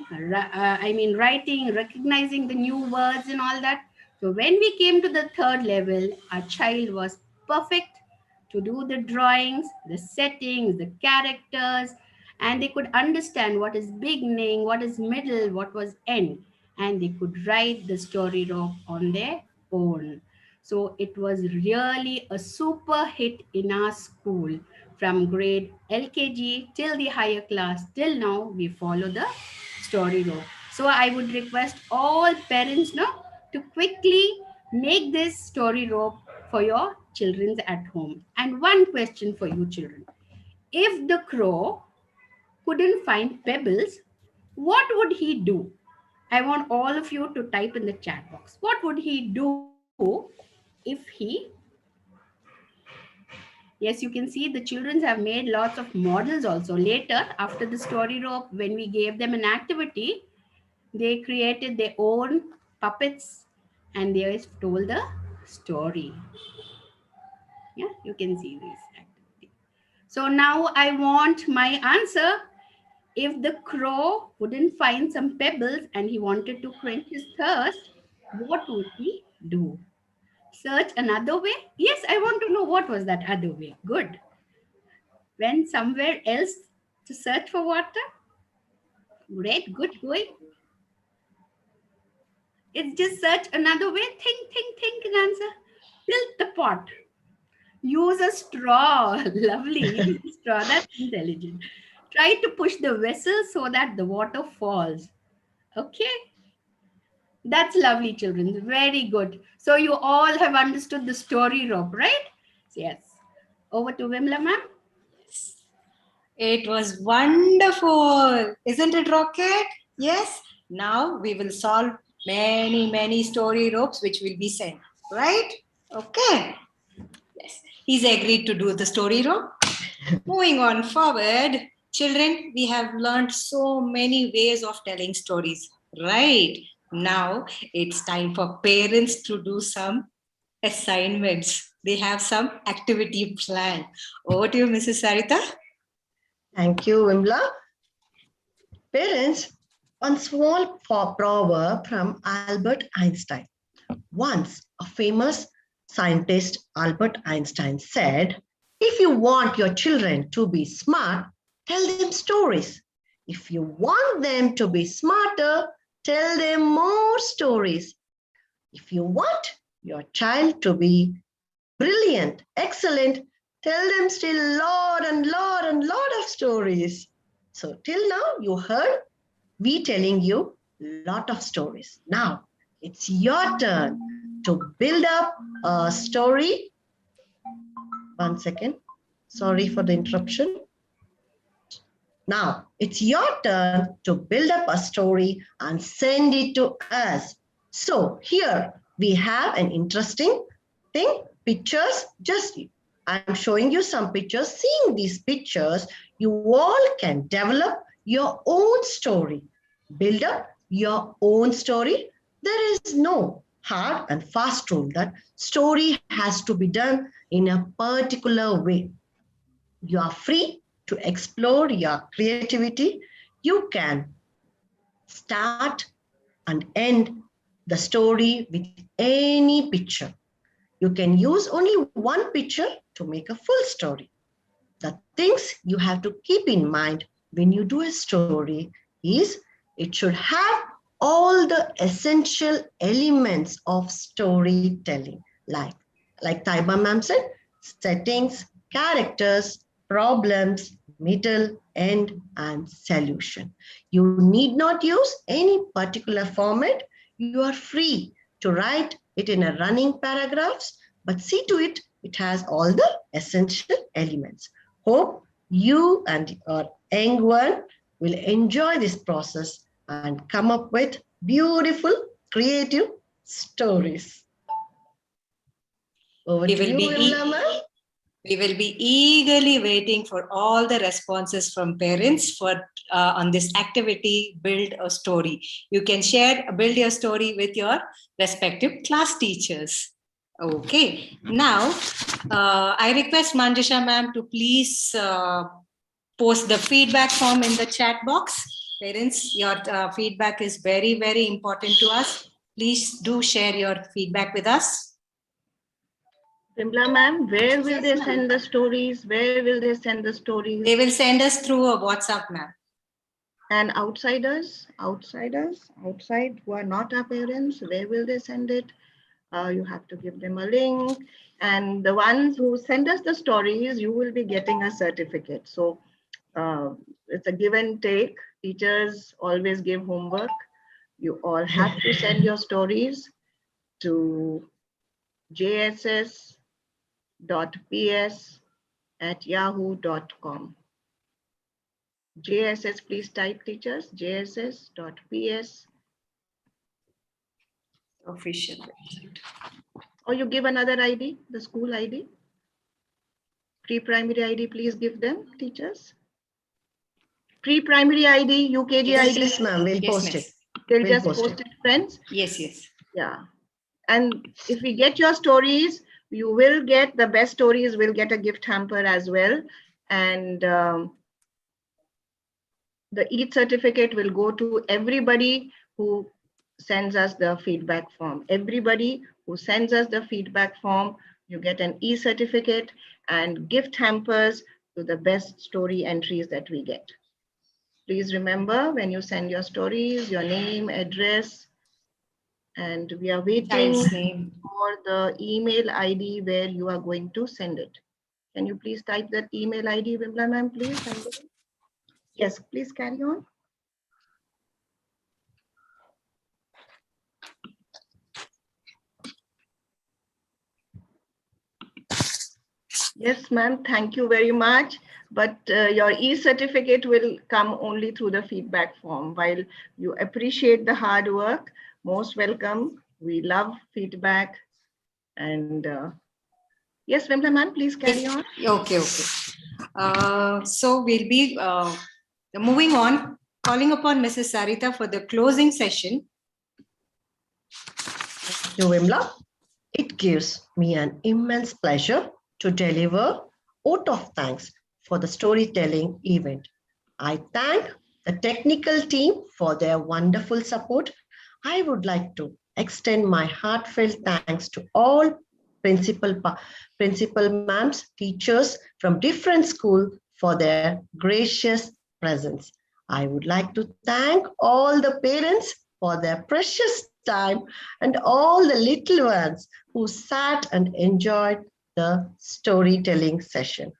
writing, recognizing the new words and all that. So when we came to the third level, our child was perfect to do the drawings, the settings, the characters, and they could understand what is beginning, what is middle, what was end, and they could write the story rope on their own. So it was really a super hit in our school from grade LKG till the higher class. Till now, we follow the story rope. So I would request all parents now to quickly make this story rope for your children at home. And one question for you children. If the crow couldn't find pebbles, what would he do? I want all of you to type in the chat box. What would he do if he... Yes, you can see the children have made lots of models also. Later, after the story rope, when we gave them an activity, they created their own puppets and they told the story. Yeah, you can see this activity. So now I want my answer. If the crow wouldn't find some pebbles and he wanted to quench his thirst, what would he do? Search another way? Yes, I want to know what was that other way. Good. Went somewhere else to search for water? Great, good going. It's just search another way. Think and answer. Tilt the pot. Use a straw. Lovely. Use a straw. That's intelligent. Try to push the vessel so that the water falls. Okay. That's lovely, children. Very good. So you all have understood the story rope, right? Yes. Over to Vimla, ma'am. It was wonderful. Isn't it, Rocket? Yes. Now we will solve many story ropes which will be sent. Right? Okay. Yes. He's agreed to do the story rope. Moving on forward. Children, we have learned so many ways of telling stories. Right? Now it's time for parents to do some assignments. They have some activity planned. Over to you, Mrs. Sarita. Thank you, Vimla. Parents, one small proverb from Albert Einstein. Once, a famous scientist, Albert Einstein, said, if you want your children to be smart, tell them stories. If you want them to be smarter, tell them more stories. If you want your child to be brilliant, excellent, tell them still lot of stories. So till now you heard we telling you lot of stories. Now it's your turn to build up a story. One second. Sorry for the interruption. Now it's your turn to build up a story and send it to us. So here we have an interesting thing. Pictures. Just I'm showing you some pictures. Seeing these pictures, you all can develop your own story. Build up your own story. There is no hard and fast rule that story has to be done in a particular way. You are free to explore your creativity. You can start and end the story with any picture. You can use only one picture to make a full story. The things you have to keep in mind when you do a story is it should have all the essential elements of storytelling, like Taiba ma'am said, settings, characters, problems, middle, end, and solution. You need not use any particular format. You are free to write it in a running paragraphs, but see to it It has all the essential elements. Hope you and your young one will enjoy this process and come up with beautiful, creative stories. Over to you, Vimla ma'am. We will be eagerly waiting for all the responses from parents for on this activity, build a story. You can build your story with your respective class teachers. Okay, now I request Manjusha ma'am to please post the feedback form in the chat box. Parents, your feedback is very, very important to us. Please do share your feedback with us. Vimla ma'am, where will they send the stories? Where will they send the stories? They will send us through a WhatsApp, ma'am. And outsiders, outside who are not our parents, where will they send it? You have to give them a link. And the ones who send us the stories, you will be getting a certificate. So it's a give and take. Teachers always give homework. You all have to send your stories to jss.ps@yahoo.com. JSS, please type, teachers, jss.ps. Official website. Or you give another ID, the school ID. Pre-primary ID, please give them, teachers. Pre-primary ID, UKG ID. Yes, ma'am, we'll post it. They'll just post it, friends. Yes, yes. Yeah. And if we get your stories, you will get the best stories, will get a gift hamper as well. And the EAT certificate will go to everybody who sends us the feedback form. Everybody who sends us the feedback form, you get an e-certificate and gift hampers to the best story entries that we get. Please remember, when you send your stories, your name, address, and we are waiting for the email ID where you are going to send it. Can you please type that email ID, Vimla ma'am, please? Yes, please carry on. Yes, ma'am, thank you very much. But your e-certificate will come only through the feedback form. While you appreciate the hard work, most welcome. We love feedback. And yes, Vimla ma'am, please carry on. Okay. So we'll be moving on, calling upon Mrs. Sarita for the closing session. Thank you, Vimla. It gives me an immense pleasure to deliver vote of thanks for the storytelling event. I thank the technical team for their wonderful support. I would like to extend my heartfelt thanks to all principal ma'ams, teachers from different schools for their gracious presence. I would like to thank all the parents for their precious time and all the little ones who sat and enjoyed the storytelling session.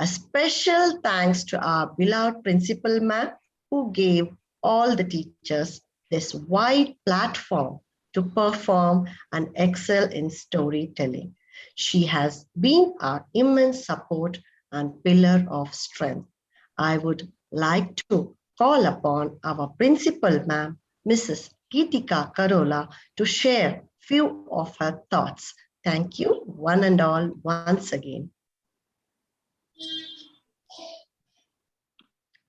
A special thanks to our beloved principal ma'am who gave all the teachers this wide platform to perform and excel in storytelling. She has been our immense support and pillar of strength. I would like to call upon our principal ma'am, Mrs. Geetika Karola, to share few of her thoughts. Thank you, one and all, once again.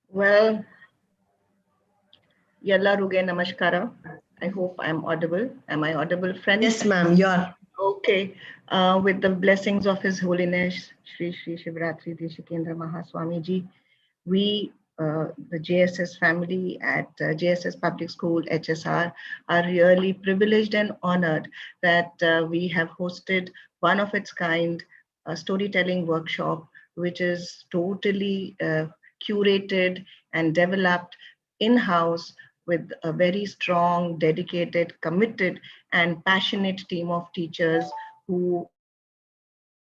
Well, Yalla Ruge Namaskara. I hope I'm audible. Am I audible, friends? Yes, ma'am, you are. Okay. With the blessings of His Holiness, Shri Shivratri Deshikendra Mahaswami Ji, we, the JSS family at JSS Public School, HSR, are really privileged and honored that we have hosted one of its kind, a storytelling workshop, which is totally curated and developed in-house with a very strong, dedicated, committed, and passionate team of teachers who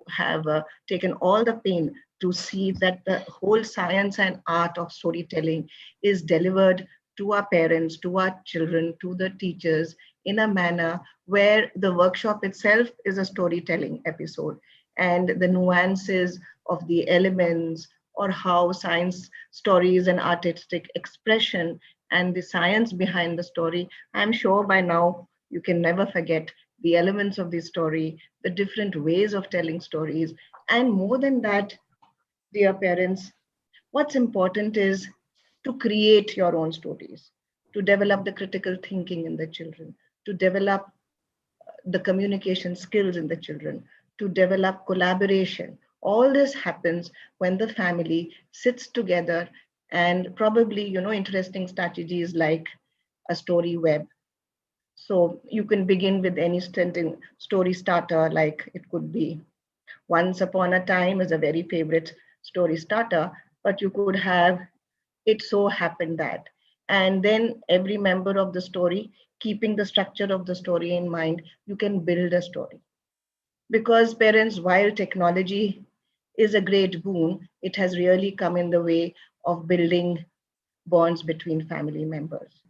have taken all the pain to see that the whole science and art of storytelling is delivered to our parents, to our children, to the teachers in a manner where the workshop itself is a storytelling episode. and the nuances of the elements, or how science stories and artistic expression and the science behind the story, I'm sure by now you can never forget the elements of the story, the different ways of telling stories. And more than that, dear parents, what's important is to create your own stories, to develop the critical thinking in the children, to develop the communication skills in the children, to develop collaboration. All this happens when the family sits together, and probably, interesting strategies like a story web. So you can begin with any story starter, like it could be Once Upon a Time is a very favorite story starter, but you could have It So Happened That. And then every member of the story, keeping the structure of the story in mind, you can build a story. Because parents, while technology is a great boon, it has really come in the way of building bonds between family members.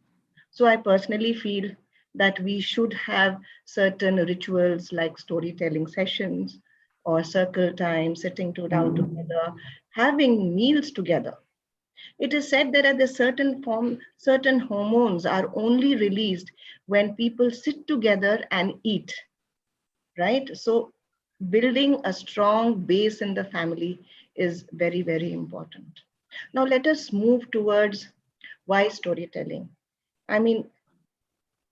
So I personally feel that we should have certain rituals like storytelling sessions or circle time, sitting down together, having meals together. It is said that at a certain form, certain hormones are only released when people sit together and eat, right? So building a strong base in the family is very, very important. Now let us move towards why storytelling. I mean,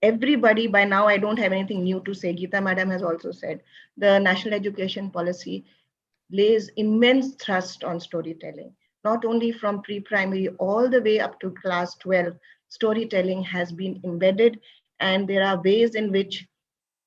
everybody by now, I don't have anything new to say. Geeta Madam has also said the national education policy lays immense thrust on storytelling, not only from pre-primary all the way up to class 12. Storytelling has been embedded, and there are ways in which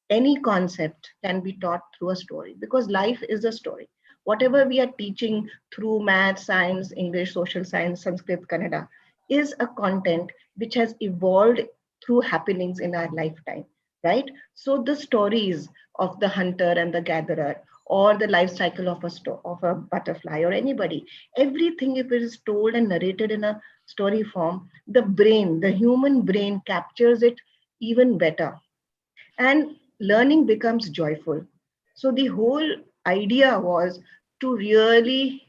any concept can be taught through a story, because life is a story. Whatever we are teaching through math, science, English, social science, Sanskrit, Kannada is a content which has evolved through happenings in our lifetime, right? So the stories of the hunter and the gatherer, or the life cycle of a butterfly or anybody, everything, if it is told and narrated in a story form, the human brain captures it even better, and learning becomes joyful. So the whole idea was to really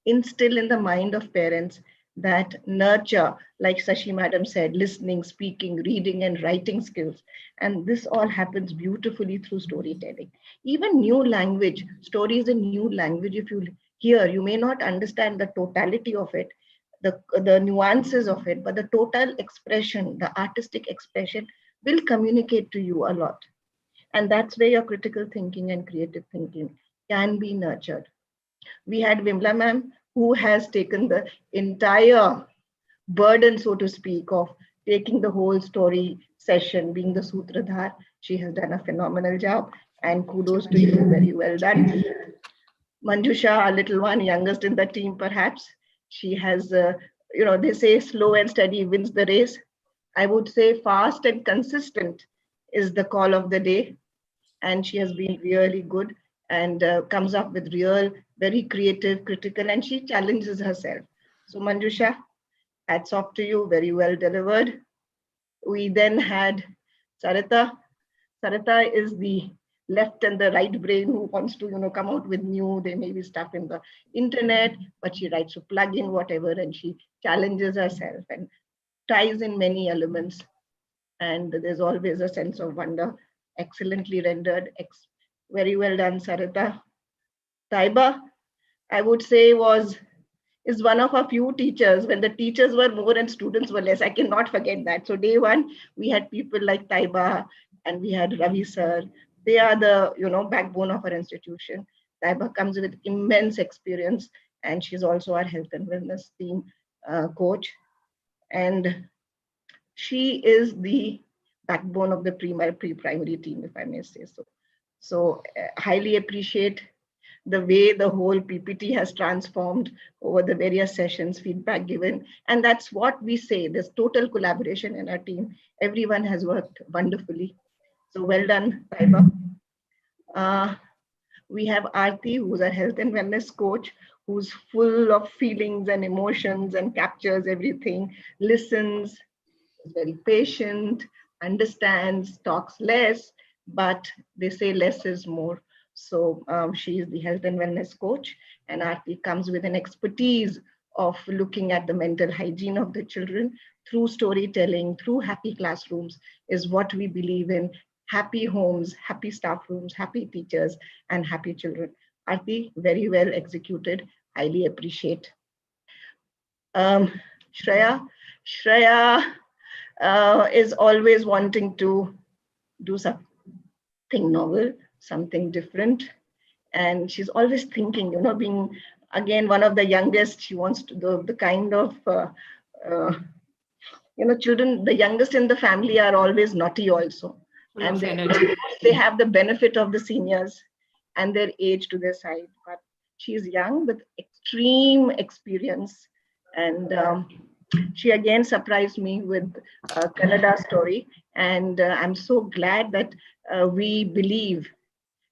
instill in the mind of parents that nurture, like Sashi Madam said, listening, speaking, reading, and writing skills. And this all happens beautifully through storytelling. Even new language, stories in new language, if you hear, you may not understand the totality of it, the nuances of it, but the total expression, the artistic expression will communicate to you a lot. And that's where your critical thinking and creative thinking can be nurtured. We had Vimla ma'am, who has taken the entire burden, so to speak, of taking the whole story session, being the Sutradhar. She has done a phenomenal job, and kudos to you. Very well done. Manjusha, our little one, youngest in the team, perhaps. She has, they say slow and steady wins the race. I would say fast and consistent is the call of the day. And she has been really good, and comes up with real, very creative, critical, and she challenges herself. So Manjusha, hats off to you, very well delivered. We then had Sarita. Sarita is the left and the right brain who wants to, come out with new, they may be stuff in the internet, but she writes a plug-in, whatever, and she challenges herself and ties in many elements. And there's always a sense of wonder. Excellently rendered. Very well done, Sarita. Taiba, I would say, is one of a few teachers when the teachers were more and students were less. I cannot forget that. So day one, we had people like Taiba, and we had Ravi sir. They are the backbone of our institution. Taiba comes with immense experience, and she's also our health and wellness team coach. And she is the backbone of the pre-primary team, if I may say so. So highly appreciate the way the whole PPT has transformed over the various sessions, feedback given. And that's what we say, there's total collaboration in our team. Everyone has worked wonderfully. So well done, Taiba. We have Aarti, who's our health and wellness coach, who's full of feelings and emotions and captures everything, listens, is very patient, understands, talks less, but they say less is more. So she is the health and wellness coach, and Aarti comes with an expertise of looking at the mental hygiene of the children through storytelling, through happy classrooms, is what we believe in. Happy homes, happy staff rooms, happy teachers, and happy children. Aarti, very well executed. Highly appreciate. Shreya, Shreya is always wanting to do something novel, something different. And she's always thinking, being again one of the youngest, she wants to the kind of, children, the youngest in the family are always naughty also. Full And of energy. they have the benefit of the seniors and their age to their side. But she's young with extreme experience. And she again surprised me with Kannada story. And I'm so glad that we believe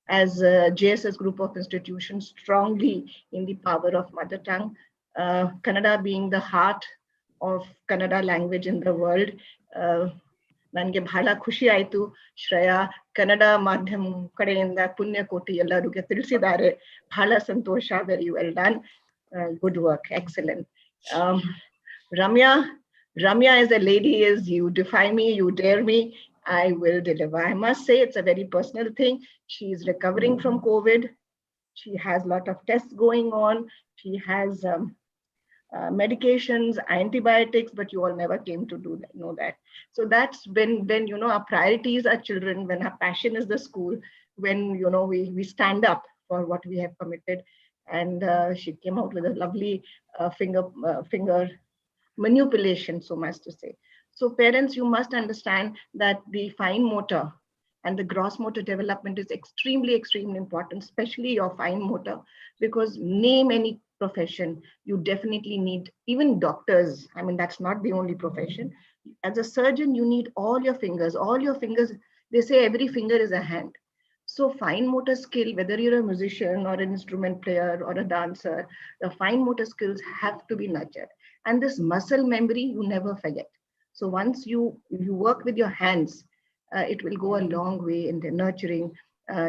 as a JSS group of institutions strongly in the power of mother tongue. Kannada being the heart of Kannada language in the world. ನನಗೆ ಬಹಳ ಖುಷಿ ಆಯಿತು ಶ್ರೇಯಾ ಕನ್ನಡ ಮಾಧ್ಯಮ ಕಡೆಯಿಂದ ಪುಣ್ಯಕೋಟಿ ಎಲ್ಲರಿಗೆ ತಿಳಿಸಿದ್ದಾರೆ ಬಹಳ ಸಂತೋಷ very well done good work excellent Ramya is a lady, is you defy me, you dare me, I will deliver. I must say it's a very personal thing. She is recovering from COVID. She has a lot of tests going on. She has medications, antibiotics, but you all never came to know that. So that's when our priorities are children, when our passion is the school, when we stand up for what we have committed. And she came out with a lovely finger manipulation, so much to say. So parents, you must understand that the fine motor and the gross motor development is extremely important, especially your fine motor, because name any profession, you definitely need, even doctors, I mean, that's not the only profession. As a surgeon, you need all your fingers. They say every finger is a hand. So fine motor skill, whether you're a musician or an instrument player or a dancer, the fine motor skills have to be nurtured. And this muscle memory, you never forget. So once you work with your hands, it will go a long way in the nurturing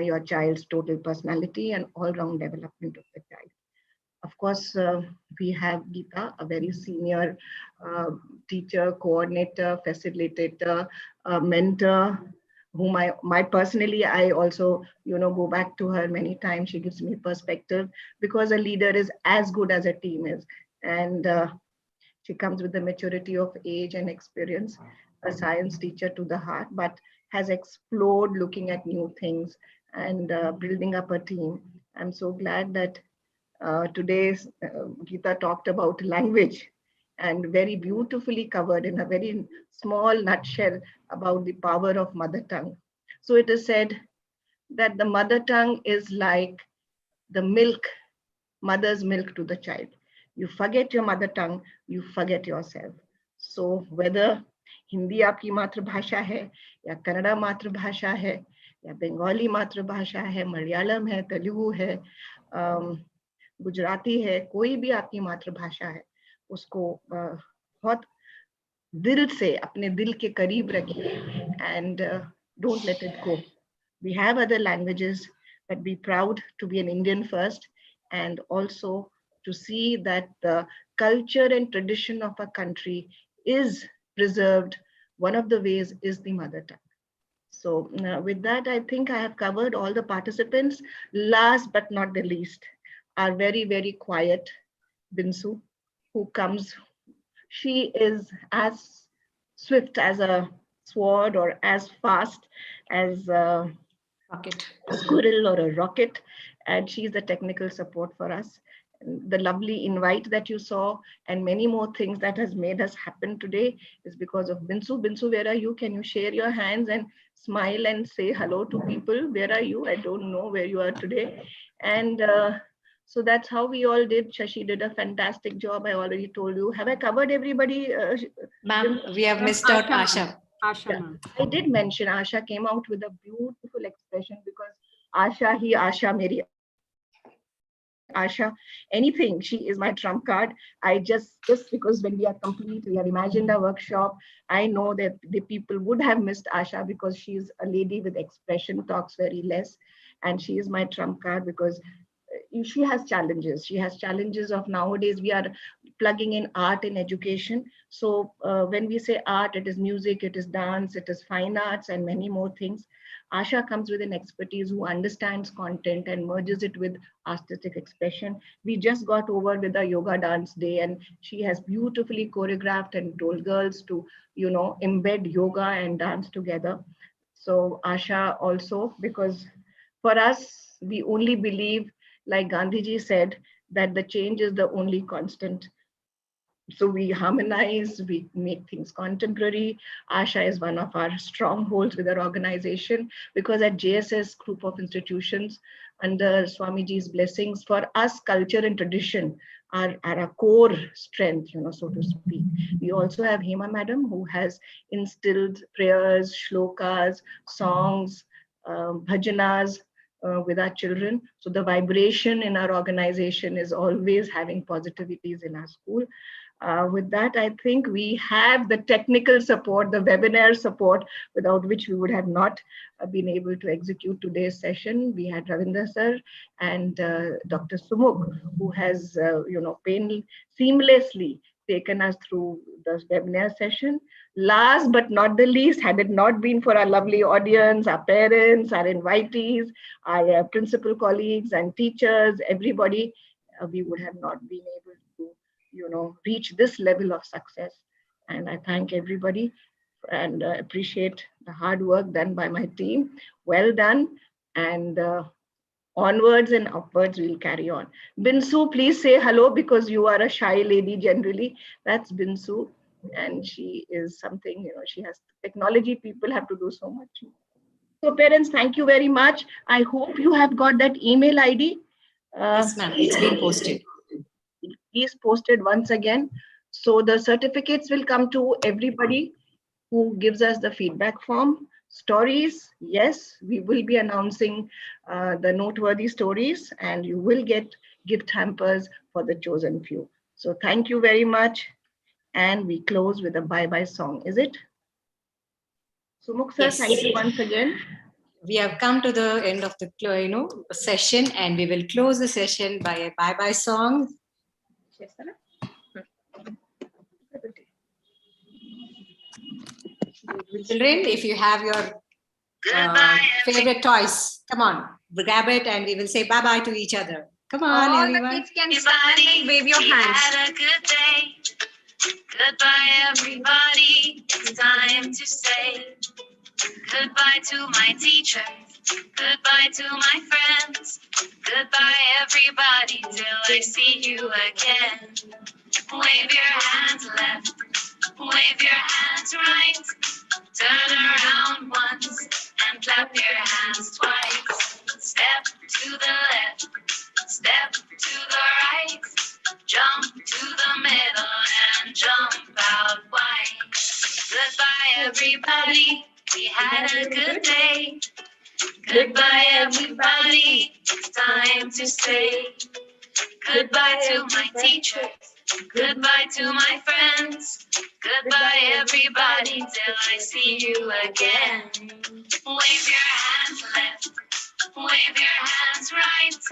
your child's total personality and all-round development of the child. Of course, we have Geeta, a very senior teacher, coordinator, facilitator, mentor, whom I personally, I also, go back to her many times. She gives me perspective, because a leader is as good as a team is. And she comes with the maturity of age and experience, a science teacher to the heart, but has explored looking at new things and building up a team. I'm so glad that today's Geeta talked about language, and very beautifully covered in a very small nutshell about the power of mother tongue. So it is said that the mother tongue is like the milk, mother's milk to the child. You forget your mother tongue, you forget yourself. So whether Hindi आपकी मातृभाषा है, या कन्नड़ा मातृभाषा है, या बंगाली मातृभाषा है, मलयालम है, तेलुगु है, गुजराती है, कोई भी आपकी मातृभाषा है, उसको बहुत दिल से अपने दिल के करीब रखिए, and don't let it go. We have other languages, but be proud to be an Indian first, and also to see that the culture and tradition of a country is preserved. One of the ways is the mother tongue. So with that, I think I have covered all the participants. Last but not the least, our very, very quiet Binsu, who comes. She is as swift as a sword or as fast as a squirrel or a rocket. And she's the technical support for us. The lovely invite that you saw and many more things that has made us happen today is because of Binsu. Binsu, where are you? Can you share your hands and smile and say hello to people? Where are you? I don't know where you are today. And so that's how we all did. Shashi did a fantastic job. I already told you. Have I covered everybody? Ma'am, we have missed out Asha. Asha, ma'am. I did mention Asha came out with a beautiful expression, because Asha hi Asha meri Asha, anything, she is my trump card. I just because when we are complete, we have imagined a workshop. I know that the people would have missed Asha because she's a lady with expression, talks very less. and she is my trump card because she has challenges. She has challenges of nowadays we are plugging in art in education. So when we say art, it is music, it is dance, it is fine arts, and many more things. Asha comes with an expertise who understands content and merges it with artistic expression. We just got over with a yoga dance day, and she has beautifully choreographed and told girls to, embed yoga and dance together. So Asha also, because for us, we only believe, like Gandhiji said, that the change is the only constant. So we harmonize, we make things contemporary. Asha is one of our strongholds with our organization, because at JSS group of institutions, under Swamiji's blessings, for us, culture and tradition are a core strength, so to speak. We also have Hema Madam, who has instilled prayers, shlokas, songs, bhajanas, with our children. So the vibration in our organization is always having positivities in our school. With that, I think we have the technical support, the webinar support, without which we would have not been able to execute today's session. We had Ravinder sir and Dr. Sumukh, who has, seamlessly taken us through the webinar session. Last but not the least, had it not been for our lovely audience, our parents, our invitees, our principal colleagues and teachers, everybody, we would have not been able to reach this level of success. And I thank everybody and appreciate the hard work done by my team. Well done. And onwards and upwards we'll carry on. Binsu, please say hello, because you are a shy lady generally. That's Binsu. And she is something, she has technology. People have to do so much. So parents, thank you very much. I hope you have got that email ID. Yes, ma'am. It's been posted. Please post it once again. So the certificates will come to everybody who gives us the feedback form. Stories, yes, we will be announcing the noteworthy stories, and you will get gift hampers for the chosen few. So thank you very much. And we close with a bye-bye song, is it? Sumukh sir, Yes. thank you once again. We have come to the end of the session, and we will close the session by a bye-bye song. Children, if you have your favorite toys, come on, grab it, and we will say bye-bye to each other. Come on, All everyone. the kids can stand and wave your hands. Had a good day. Goodbye, everybody. It's time to say goodbye to my teacher. Goodbye to my friends. Goodbye, everybody, till I see you again. Wave your hands left. Wave your hands right. Turn around once and clap your hands twice. Step to the left. Step to the right. Jump to the middle and jump out wide. Goodbye, everybody. We had a good day. Goodbye, everybody. It's time to say goodbye to my teacher. Goodbye to my friends. Goodbye, everybody, till I see you again. Wave your hands left. Wave your hands right.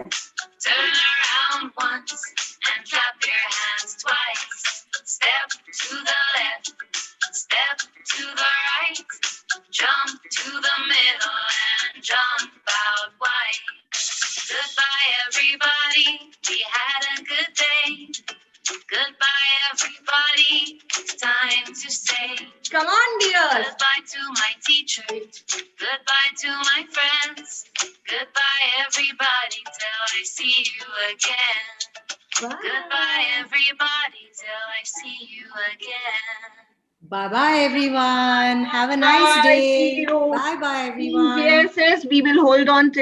Turn around once and clap your hands twice. Step to the left. Step to the right. Jump to the middle and jump out wide. Goodbye, everybody. We had a good day. Goodbye, everybody. It's time to say. Come on, dear. Goodbye to my teacher. Goodbye to my friends. Goodbye, everybody, till I see you again. Bye. Goodbye, everybody, till I see you again. Bye-bye, everyone. Have a nice Bye. day. See you. Bye-bye, everyone. JSS, we will hold on till